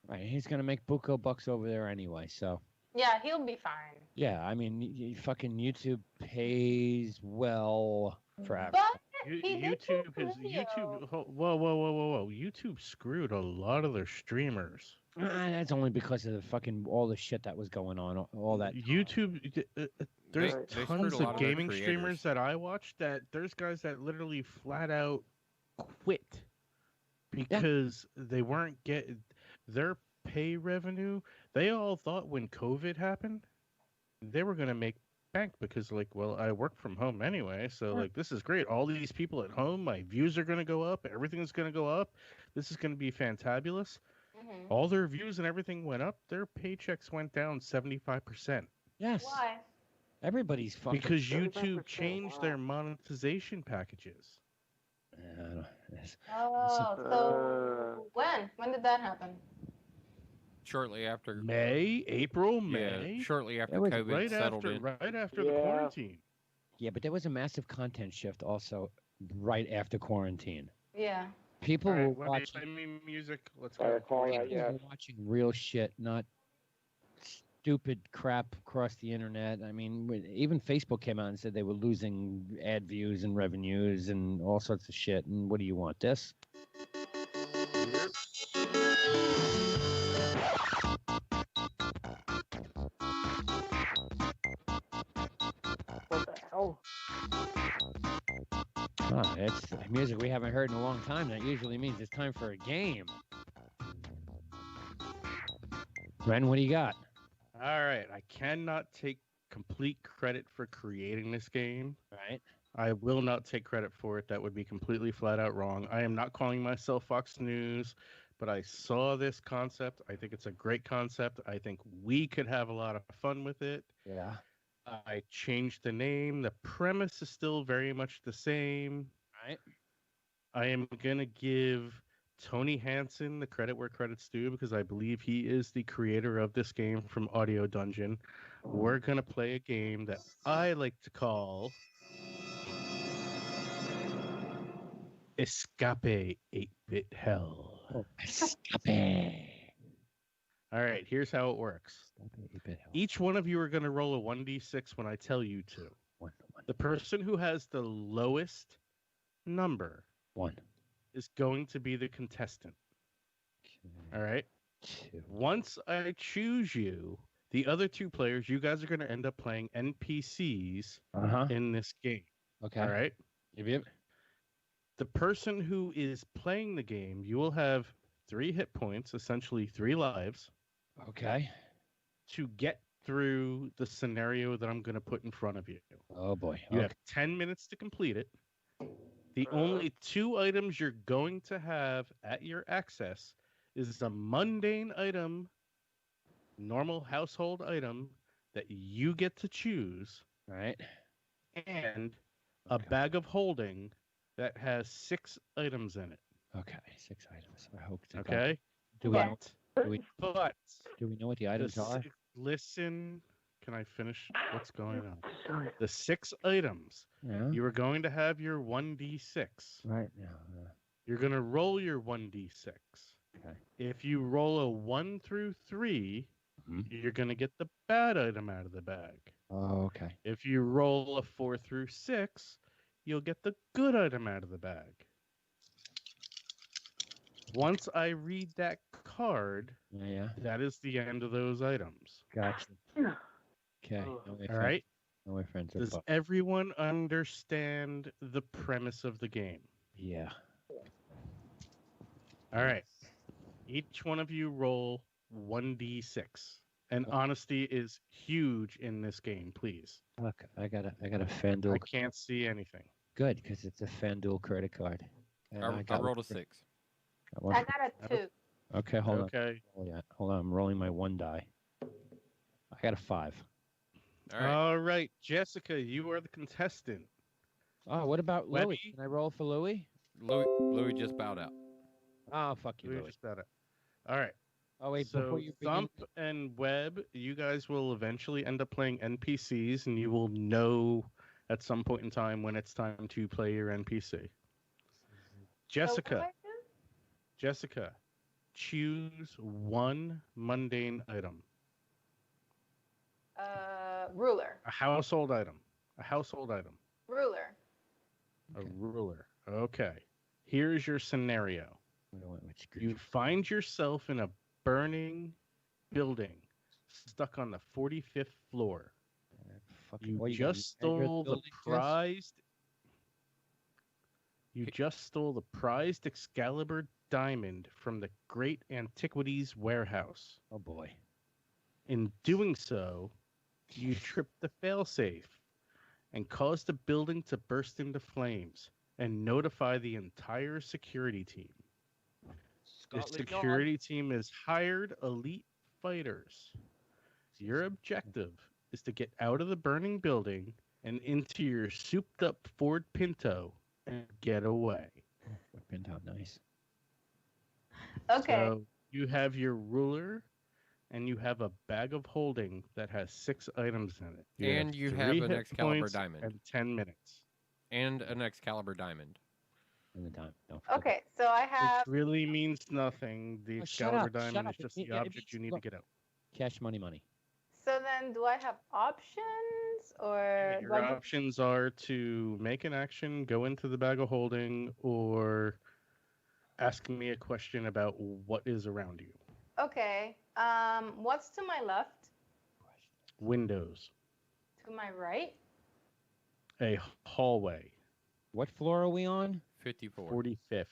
Right. He's gonna make buco bucks over there anyway. So Yeah, he'll be fine. yeah, I mean, fucking YouTube pays well for But advertising. he did YouTube make is video. YouTube. Whoa! YouTube screwed a lot of their streamers. That's only because of the fucking all the shit that was going on, all that. YouTube. There's They screwed tons a lot of of their gaming creators. streamers that I watch that there's guys that literally flat out quit because they weren't getting their pay revenue. They all thought when COVID happened, they were gonna make bank because well, I work from home anyway, so this is great. All these people at home, my views are gonna go up, everything's gonna go up. This is gonna be fantabulous. Mhm. All their views and everything went up. Their paychecks went down 75%. Yes, Why? everybody's fucking. Because YouTube 75%, changed wow. their monetization packages. I don't know. It's- Oh, so when did that happen? Shortly after April, May. Yeah, shortly after That was COVID right settled after, in. right after the Yeah. quarantine. Yeah, but there was a massive content shift also right after quarantine. Yeah. People All were right, let watching. me music. Let's I go. recall that, People yeah. were watching real shit, not stupid crap across the internet. I mean, even Facebook came out and said they were losing ad views and revenues and all sorts of shit. And what do you want? This? What the hell? Oh, it's music we haven't heard in a long time. That usually means it's time for a game. Ren, what do you got? All right, I cannot take complete credit for creating this game. Right. I will not take credit for it. That would be completely flat out wrong. I am not calling myself Fox News, but I saw this concept. I think it's a great concept. I think we could have a lot of fun with it. Yeah. I changed the name. The premise is still very much the same. Right. I am going to give Tony Hansen the credit where credit's due because I believe he is the creator of this game from Audio Dungeon. We're going to play a game that I like to call Escape 8-Bit Hell. Escape. All right, here's how it works. Each one of you are going to roll a 1d6 when I tell you to. One. The person who has the lowest number One. is going to be the contestant. Okay. All right. Two. Once I choose you, the other two players, you guys are going to end up playing NPCs Uh-huh. in this game. Okay. All right. Yep. The person who is playing the game, you will have 3 hit points, essentially 3 lives, Okay. to get through the scenario that I'm going to put in front of you. Oh boy. You have 10 minutes to complete it. The only 2 items you're going to have at your access is a mundane item, normal household item that you get to choose, All right. and a Okay. bag of holding that has 6 items in it. Okay. 6 items. I hope. to God. Okay? Do we Okay. know, But do we know what the items are? listen, can I finish what's going on? Sorry. The 6 items. Yeah. You are going to have your 1d6. Right. Yeah. You're going to roll your 1d6. Okay. If you roll a 1 through 3, Mhm. you're going to get the bad item out of the bag. Oh, okay. If you roll a 4 through 6, you'll get the good item out of the bag. Once I read that card, Yeah. that is the end of those items. Gotcha. Yeah. Okay. Oh. No way, All right? No way, friends. Are Does fucked. everyone understand the premise of the game? Yeah. All right. Each one of you roll 1d6. And honesty is huge in this game, please. Look, I got a I FanDuel. can't see anything. Good, because it's a FanDuel credit card. And I rolled a 6. got one. I got a 2. Okay, hold on. Okay. Hold on. I'm rolling my 1 die. I got a 5. All right. All right. Jessica, you are the contestant. Oh, what about Louis? Webby? Can I roll for Louis? Louis just bowed out. Oh, fuck you, We Louis. just got it. All right. Oh, wait, So before you begin. Thump and Webb, you guys will eventually end up playing NPCs, and you will know at some point in time when it's time to play your NPC. So what do Jessica, I do? Jessica, choose one mundane item. Ruler. A household item. A household item. Ruler. A ruler. Okay. Here's your scenario. You find yourself in a burning building, stuck on the 45th floor. You just stole the prized. You just stole the prized Excalibur diamond from the Great Antiquities Warehouse. Oh boy. In doing so, you tripped the failsafe and caused the building to burst into flames and notify the entire security team. The security team is hired elite fighters. Your objective is to get out of the burning building and into your souped up Ford Pinto and get away. Ford Pinto, nice. Okay. So you have your ruler and you have a bag of holding that has 6 items in it. And you have 3 an hit Excalibur points diamond. and 10 minutes. And an Excalibur diamond. In the time. Don't forget. Okay, so I have. Which really means nothing. The Oh, shut Excalibur up, shut diamond up. is just It the mean- it object means- you need look. to get out. Cash money. So then, do I have options or do Your I just- options are to make an action, go into the bag of holding, or ask me a question about what is around you. Okay. What's to my left? Windows, To my right? a hallway, What floor are we on? 54. 45th,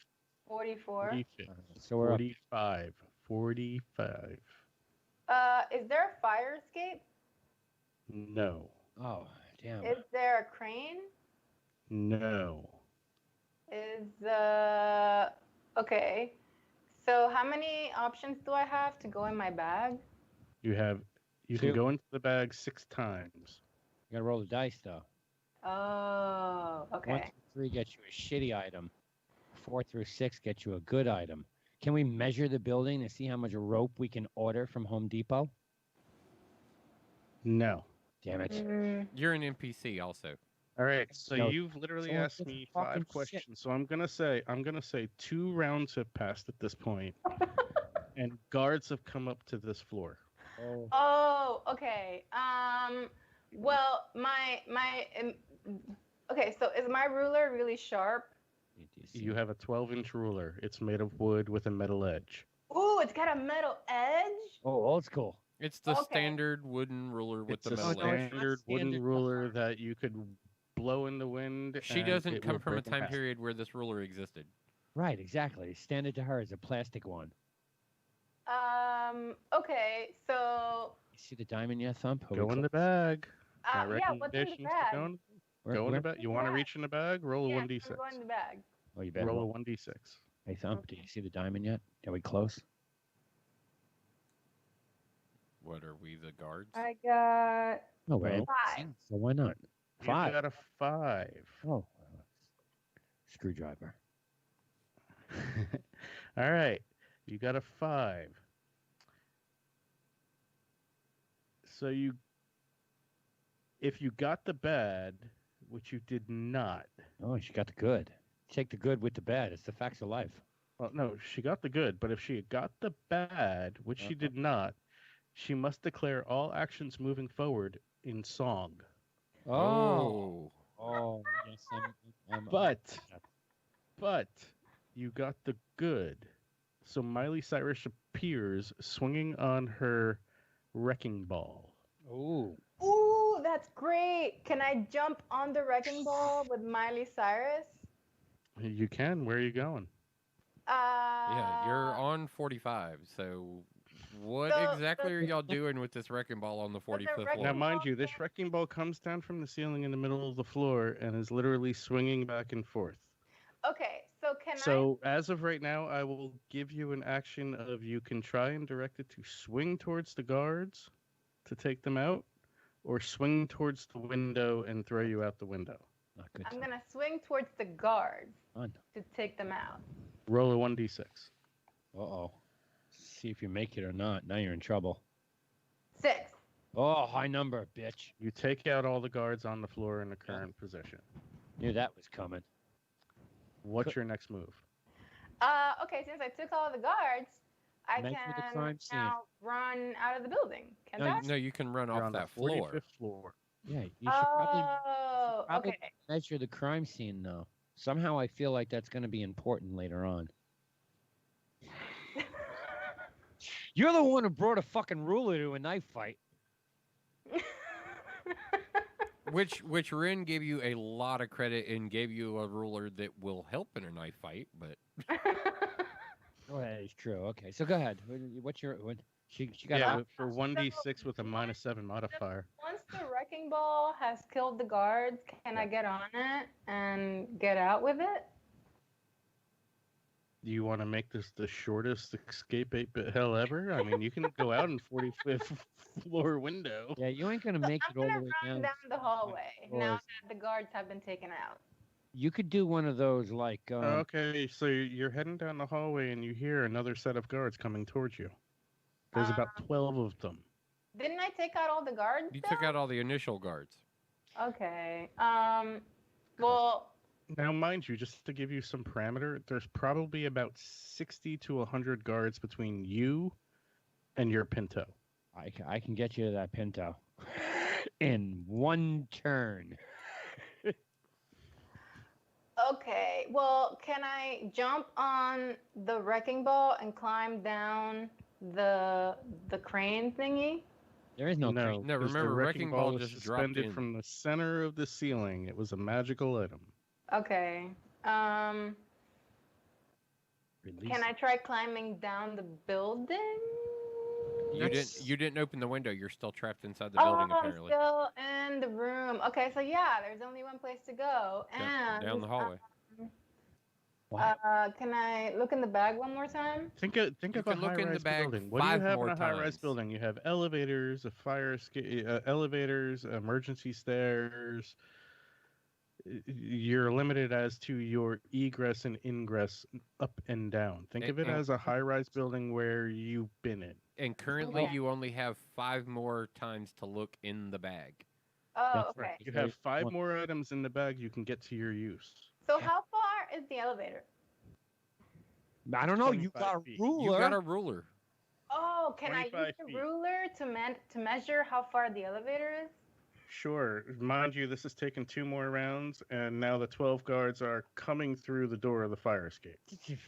44. 45th, So we're up. 45, 45. Is there a fire escape? No, Oh, damn. Is there a crane? no. Is okay. So how many options do I have to go in my bag? You can 2. go into the bag 6 times. You gotta roll the dice though. Oh, 1 okay. through 3 gets you a shitty item. 4 through 6 get you a good item. Can we measure the building to see how much rope we can order from Home Depot? No. Damn it. You're an NPC also. All right, so No, you've literally someone asked says me fucking 5 questions. So I'm gonna say 2 rounds have passed at this point, and guards have come up to this floor. Oh, Oh, okay. Well, okay. So is my ruler really sharp? You have a 12-inch ruler. It's made of wood with a metal edge. Ooh, it's got a metal edge. Oh, old school. It's the Okay. standard wooden ruler with It's the a metal no, it's edge. not standard wooden standard ruler design. that you could blow in the wind. She and doesn't it come will from a break in time half. period where this ruler existed. Right, exactly. Standard to her is a plastic one. Okay. So, You see the diamond yet, Thump? Are we Go in close? the bag. My yeah. What's in the recommendation is to bag? go in, Where- go in the where- bag. You want to bag? reach in the bag? Roll a Yeah, 1d6. Go in the bag. Oh, you better Roll a roll. 1d6. Hey, Thump, do you see the diamond yet? Are we close? What are we, the guards? I got No, we're No. five. So why not? You 5. got a 5. Oh, screwdriver. All right. You got a 5. So if you got the bad, which you did not. Oh, she got the good. Take the good with the bad. It's the facts of life. Well, no, she got the good, but if she got the bad, which she did not, she must declare all actions moving forward in song. Oh, yes, I'm But you got the good. So Miley Cyrus appears swinging on her wrecking ball. oh, Ooh, that's great. Can I jump on the wrecking ball with Miley Cyrus? You can. Where are you going? Yeah, you're on 45. So what So- exactly are y'all doing with this wrecking ball on the 45th wrecking Now, floor? mind you, this wrecking ball comes down from the ceiling in the middle of the floor and is literally swinging back and forth. Okay, so can So, as of right now, I will give you an action of you can try and direct it to swing towards the guards to take them out, or swing towards the window and throw you out the window. not good. I'm gonna swing towards the guards Fun. to take them out. Roll a 1d6. Uh-oh. See if you make it or not. Now you're in trouble. 6. Oh, high number, bitch. You take out all the guards on the floor in the current position. Knew that was coming. What's your next move? Okay, since I took all the guards, I Measure the can crime scene. now run out of the building. Can No, that? No, you can run You're off on that the floor. 45th floor. Yeah, you should probably Oh, probably okay. measure the crime scene though. Somehow I feel like that's going to be important later on. You're the one who brought a fucking ruler to a knife fight. Which Rin gave you a lot of credit and gave you a ruler that will help in a knife fight, but Oh, that is true. Okay, so go ahead. What's your what? She got Yeah, a, but for 1d6 with a -7 modifier. Once the wrecking ball has killed the guards, can I get on it and get out with it? Do you want to make this the shortest escape 8-bit hell ever? I mean, you can go out in 45th floor window. yeah. You ain't gonna make I'm it all gonna the way run down. down the hallway Or now is- that the guards have been taken out. You could do one of those like Okay, so you're heading down the hallway and you hear another set of guards coming towards you. There's about 12 of them. Didn't I take out all the guards? you though? took out all the initial guards. Okay. Well, Now, mind you, just to give you some parameter, there's probably about 60 to 100 guards between you and your Pinto. I can get you to that Pinto in one turn. okay. Well, can I jump on the wrecking ball and climb down the crane thingy? There is no. No, crane. No, 'cause the remember, wrecking ball was just dropped suspended in. from the center of the ceiling. It was a magical item. Okay. Release Can I try climbing down the building? You didn't open the window. You're still trapped inside the building Oh, apparently. I'm still in the room. Okay, so yeah, there's only one place to go. And Down the hallway. Can I look in the bag one more time? Think You of a can look in the high-rise bag building. What do 5 you have more in a high-rise times. building? You have elevators, a fire escape, elevators, emergency stairs. You're limited as to your egress and ingress up and down. Think of it And- as a high-rise building where you've been in. And currently, Okay. you only have 5 more times to look in the bag. Oh, That's okay. right. You have 5 One. more items in the bag you can get to your use. So how far is the elevator? I don't know. You 25 got a feet. ruler. You got a ruler. Oh, can I use 25 the feet. ruler to measure how far the elevator is? Sure. Mind you, this has taken 2 more rounds, and now the 12 guards are coming through the door of the fire escape.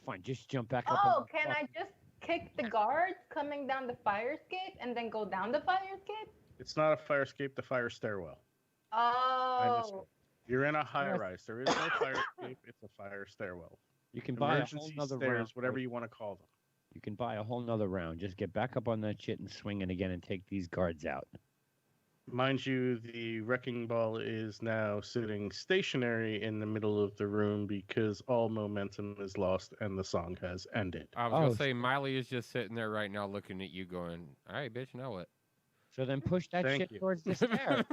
Fine, just jump back up. Oh, on the can I fucking- just kick the guards coming down the fire escape and then go down the fire escape? It's not a fire escape, the fire stairwell. Oh, You're in a high rise. There is no fire escape. It's a fire stairwell. You can buy a whole Emergency nother stairs, round. whatever you want to call them. You can buy a whole nother round. Just get back up on that shit and swing it again and take these guards out. Mind you, the wrecking ball is now sitting stationary in the middle of the room because all momentum is lost and the song has ended. I was Oh, gonna say Miley is just sitting there right now, looking at you, going, "All right, bitch, now what?" So then push that Thank shit you. towards the stairs.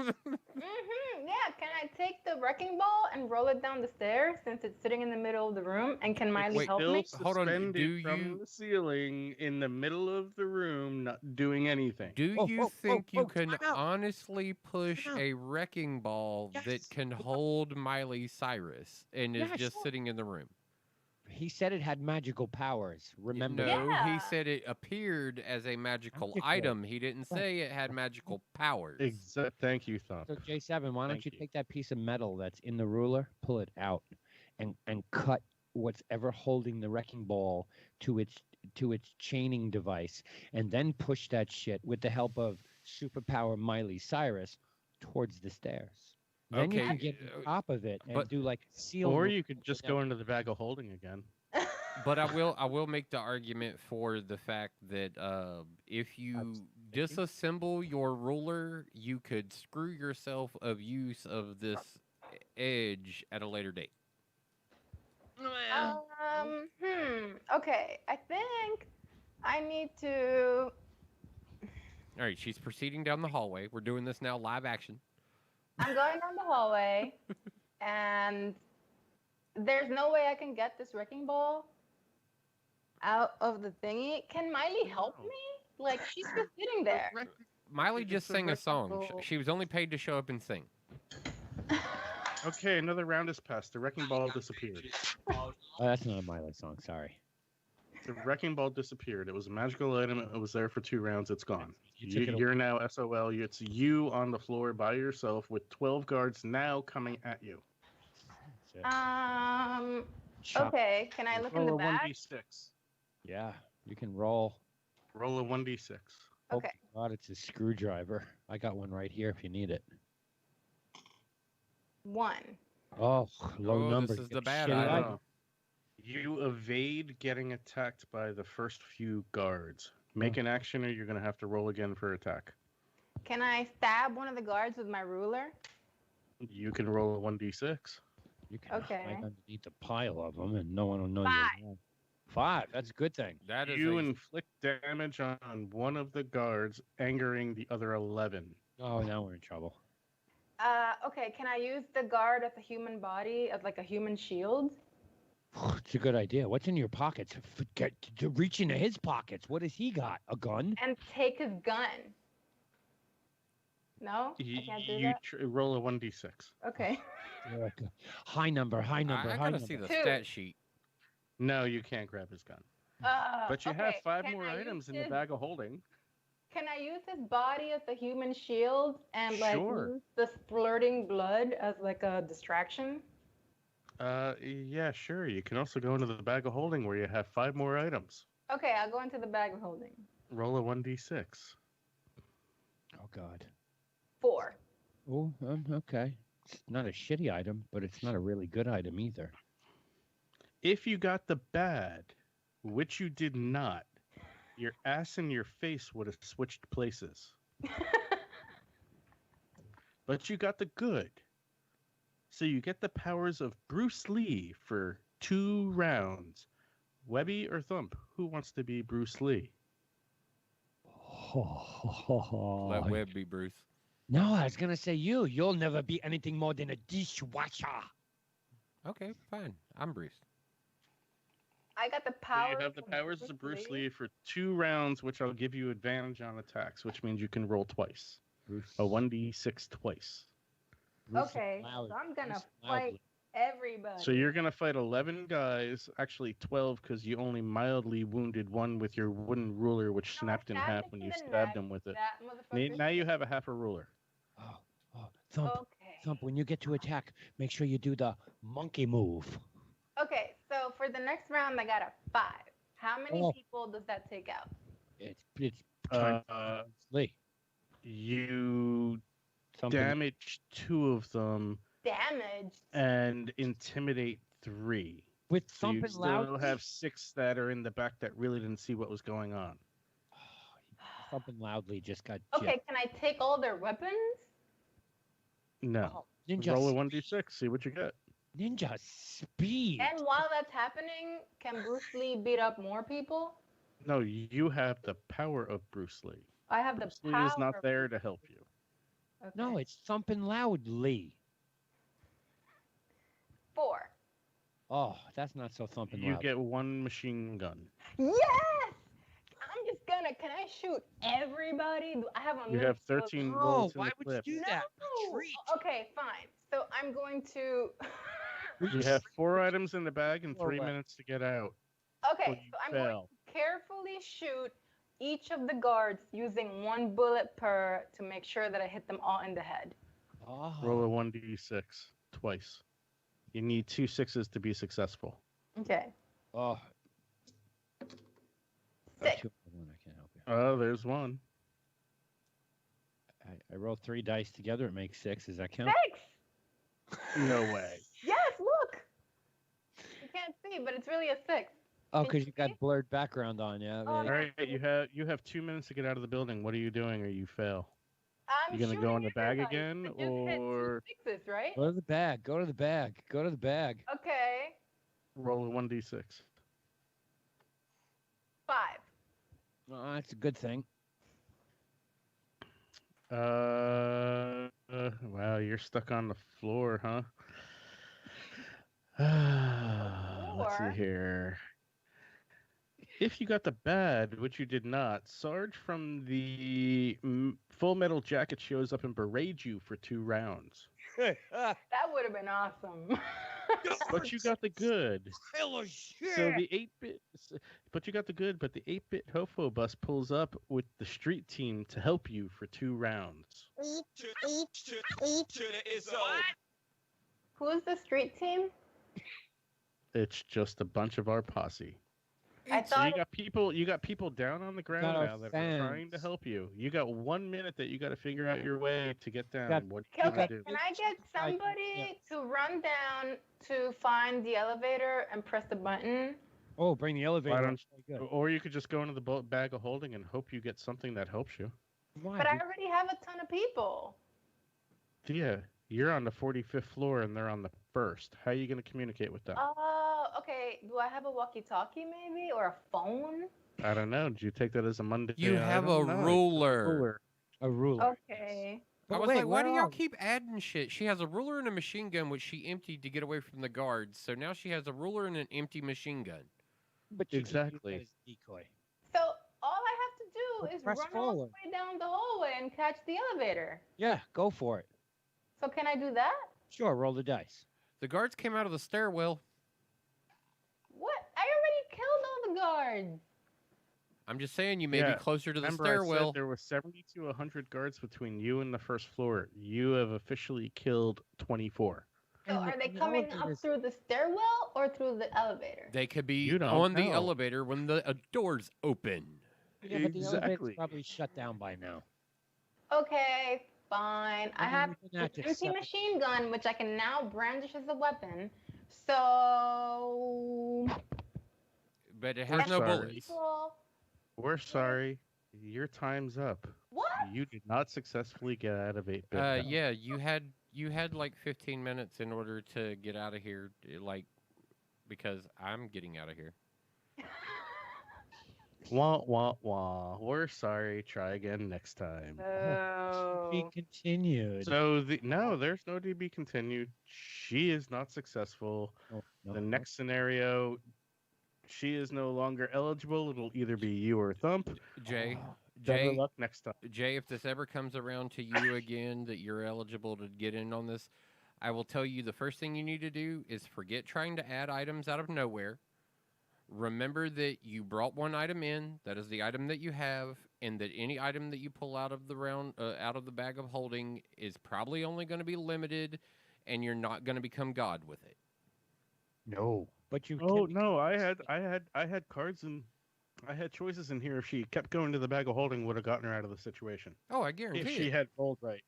Yeah. Can I take the wrecking ball and roll it down the stairs since it's sitting in the middle of the room? And can Miley Wait, help Still me? Hold on, suspended do from you- the ceiling in the middle of the room, not doing anything. Do Oh, you oh, think oh, you oh, can time out. honestly push Time out. a wrecking ball Yes. that can hold Miley Cyrus and is Yeah, just sure. sitting in the room? He said it had magical powers. Remember? No, that? he Yeah. said it appeared as a magical Magical. item. He didn't Right. say it had magical powers. Thank you, Thump. So J7, why don't Thank you you. take that piece of metal that's in the ruler, pull it out, and cut what's ever holding the wrecking ball to its chaining device, and then push that shit with the help of superpower Miley Cyrus towards the stairs. Then you Okay, can get on top of it and but- do like a seal. Or move you could just down. go into the bag of holding again. But I will make the argument for the fact that if you disassemble your ruler, you could screw yourself of use of this edge at a later date. Okay. I think I need to. All right, she's proceeding down the hallway. We're doing this now live action. I'm going down the hallway, and there's no way I can get this wrecking ball out of the thingy. Can Miley help No. me? Like she's just sitting there. Miley It's just a sang a wrecking song. ball. She was only paid to show up and sing. Okay, another round has passed. The wrecking ball disappeared. Oh, that's not a Miley song. Sorry. The wrecking ball disappeared. It was a magical item. It was there for 2 rounds. It's gone. You took it away. You're now SOL. It's you on the floor by yourself with 12 guards now coming at you. Chop. Okay. Can I look in the Roll a back? 1d6. Yeah, you can roll. Roll a 1d6. Oh Okay. God, it's a screwdriver. I got one right here if you need it. 1. Oh, low Oh, number. this is You the get bad shitty item. item. Oh. You evade getting attacked by the first few guards. Make an action or you're going to have to roll again for attack. Can I stab one of the guards with my ruler? You can roll a 1d6. You can Okay. hide underneath a pile of them, and no one will know 5. you're there. 5. That's a good thing. That is You a- inflict damage on one of the guards, angering the other 11. Oh, now we're in trouble. Okay. Can I use the guard as a human body as like a human shield? It's a good idea. What's in your pockets? Get to reach into his pockets. What has he got? A gun? And take his gun. No, I can't do You that. roll a 1d6. Okay. High number. High number. I high gotta number. see the 2. stat sheet. No, you can't grab his gun. But you have Okay, 5 can more I use items in the his- bag of holding. Can I use his body as a human shield and like Sure. use the splurting blood as like a distraction? Yeah, sure. You can also go into the bag of holding where you have 5 more items. Okay, I'll go into the bag of holding. Roll a 1d6. Oh, God. 4. Oh, okay. It's not a shitty item, but it's not a really good item either. If you got the bad, which you did not, your ass and your face would have switched places. But you got the good. So you get the powers of Bruce Lee for 2 rounds. Webby or Thump, who wants to be Bruce Lee? Let Webb be Bruce. No, I was going to say you. You'll never be anything more than a dishwasher. Okay, fine. I'm Bruce. I got the So power. you have the powers of Bruce Lee for 2 rounds, which I'll give you advantage on attacks, which means you can roll twice. A 1d6 twice. Okay, so I'm gonna fight everybody. So you're gonna fight 11 guys, actually 12, because you only mildly wounded one with your wooden ruler, which No, I snapped in stabbed half him when in you the stabbed neck. him with it. That motherfucker. Now you have a half a ruler. Thump, Okay. Thump, when you get to attack, make sure you do the monkey move. Okay, so for the next round, I got a 5. How many Oh. people does that take out? It's Uh, Lee. You Something. damage 2 of them Damage. and intimidate 3. With So you thumping still loud. have 6 that are in the back that really didn't see what was going on. Thumping loudly just got Okay, gypped. can I take all their weapons? No. Oh, ninja, Roll a 1d6, see what you get. ninja speed. And while that's happening, can Bruce Lee beat up more people? No, you have the power of Bruce Lee. I have the Bruce Lee power. is not there to help you. Okay. No, it's thumping loudly. 4. Oh, that's not so thumping You loud. get 1 machine gun. Yes! I'm just gonna. Can I shoot everybody? I have You have 13 No, bullets in why the would clip. you do No. that? Retreat. Okay, fine. So I'm going to. You have 4 items in the bag and 3 Four minutes to get out. Okay, you so I'm going fail. to carefully shoot each of the guards using 1 bullet per to make sure that I hit them all in the head. Oh. Roll a 1d6 twice. You need 2 6s to be successful. Okay. Oh. 6. 2 for 1, I can't help you. Oh, there's 1. I rolled 3 dice together. It makes 6. Does that count? 6. No way. Yes, look. You can't see, but it's really a 6. Oh, Can because you you got see? blurred background on. Yeah. Oh, yeah. All right, you have 2 minutes to get out of the building. What are you doing, or you fail? I'm You gonna go in shooting the bag everybody. again, I just hit 2 or 6s, right? Go to the bag. Go to the bag. Go to the bag. Okay. roll a 1d6? 5. Oh, that's a good thing. Wow, you're stuck on the floor, huh? Let's Floor? see here. if you got the bad, which you did not, Sarge from the Full Metal Jacket shows up and berate you for 2 rounds. That would have been awesome. But you got the good. Hell of shit. So the 8-bit, but you got the good. But the 8-bit Hofo bus pulls up with the street team to help you for 2 rounds. Who's the street team? It's just a bunch of our posse. I So thought you got people down on the ground our now that are trying to fans. help you. You got 1 minute that you got to figure out your way to get down. Got- What you okay, gonna do? can I get somebody to run down to find the elevator and press the button? Oh, bring the elevator. Why up. don't Very good. Or you could just go into the bag of holding and hope you get something that helps you. Why? But I already have a ton of people. Yeah, you're on the 45th floor and they're on the 1st. How are you going to communicate with them? Oh, okay. Do I have a walkie-talkie maybe or a phone? I don't know. Did you take that as a Monday? You I have a don't know. ruler. A ruler. Okay. I But was wait, like, why do where y'all are we? keep adding shit? She has a ruler and a machine gun, which she emptied to get away from the guards. So now she has a ruler and an empty machine gun. But you can use Exactly. that as decoy. So all I have to do is Press run all the forward. way down the hallway and catch the elevator. Yeah, go for it. So can I do that? Sure, roll the dice. The guards came out of the stairwell. What? I already killed all the guards. I'm just saying you may Yeah, be closer to the Remember, stairwell. I said there were 70 to 100 guards between you and the 1st floor. You have officially killed 24. So And the- are they and the coming up elevators- through the stairwell or through the elevator? They could be You don't on the know. elevator when the doors open. Yeah, but the elevator's Exactly. probably shut down by now. Okay, fine. I mean, have you can an act as empty separate- machine gun, which I can now brandish as a weapon. So. But it We're has no sorry. bullets. Well, We're sorry. Your time's up. what? You did not successfully get out of 8-bit. Yeah, you had like 15 minutes in order to get out of here, like because I'm getting out of here. Wah, wah, wah. We're sorry. Try again next time. Be Oh. continued. So no, there's no to be continued. She is not successful. Oh, no. The next scenario, she is no longer eligible. It'll either be you or Thump. Jay, Better Jay, luck next time. Jay, if this ever comes around to you again that you're eligible to get in on this, I will tell you the first thing you need to do is forget trying to add items out of nowhere. Remember that you brought one item in, that is the item that you have, and that any item that you pull out of the out of the bag of holding is probably only going to be limited, and you're not going to become God with it. No. But you Oh can no, I had cards and I had choices in here. If she kept going to the bag of holding, would have gotten her out of the situation. Oh, I guarantee If she it. had rolled right.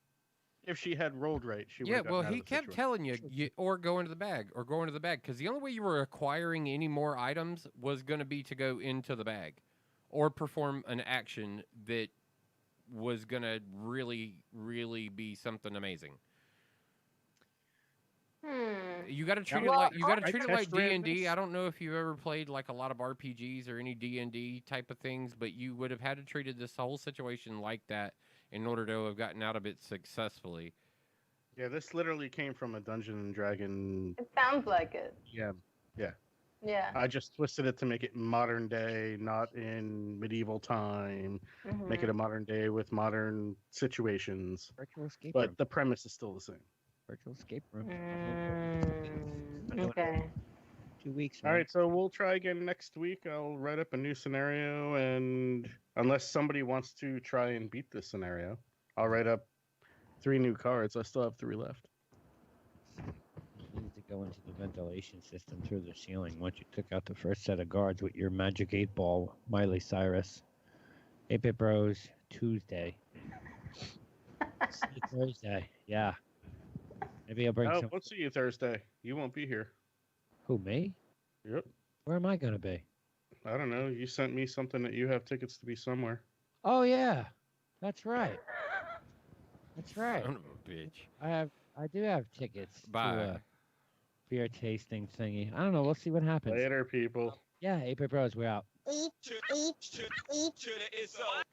If she had rolled right, she would Yeah, have gotten well, out he of the kept situation. telling you, or go into the bag, or go into the bag, because the only way you were acquiring any more items was going to be to go into the bag, or perform an action that was going to really, really be something amazing. You got to treat it Well, like you got to I treat it like test ran D&D. this. I don't know if you've ever played like a lot of RPGs or any D&D type of things, but you would have had to treated this whole situation like that in order to have gotten out of it successfully. Yeah, this literally came from a Dungeon and Dragon. It sounds like it. Yeah, Yeah. I just twisted it to make it modern day, not in medieval time. Make it a modern day with modern situations. virtual escape But room. the premise is still the same. Virtual escape room. Okay. 2 weeks. All right, so we'll try again next week. I'll write up a new scenario, and unless somebody wants to try and beat this scenario, I'll write up 3 new cards. I still have 3 left. You need to go into the ventilation system through the ceiling once you took out the first set of guards with your magic 8-ball, Miley Cyrus. 8-Bit Bros, Tuesday. See you Thursday. Yeah. Maybe I'll bring Oh, some. we'll see you Thursday. You won't be here. Who, me? Yep. Where am I going to be? I don't know. You sent me something that you have tickets to be somewhere. Oh, yeah. That's right. That's right. Son of a bitch. I do have tickets Bye. to a beer tasting thingy. I don't know. We'll see what happens. Later, people. Yeah, 8-Bit Bros, we're out. Tuna is on.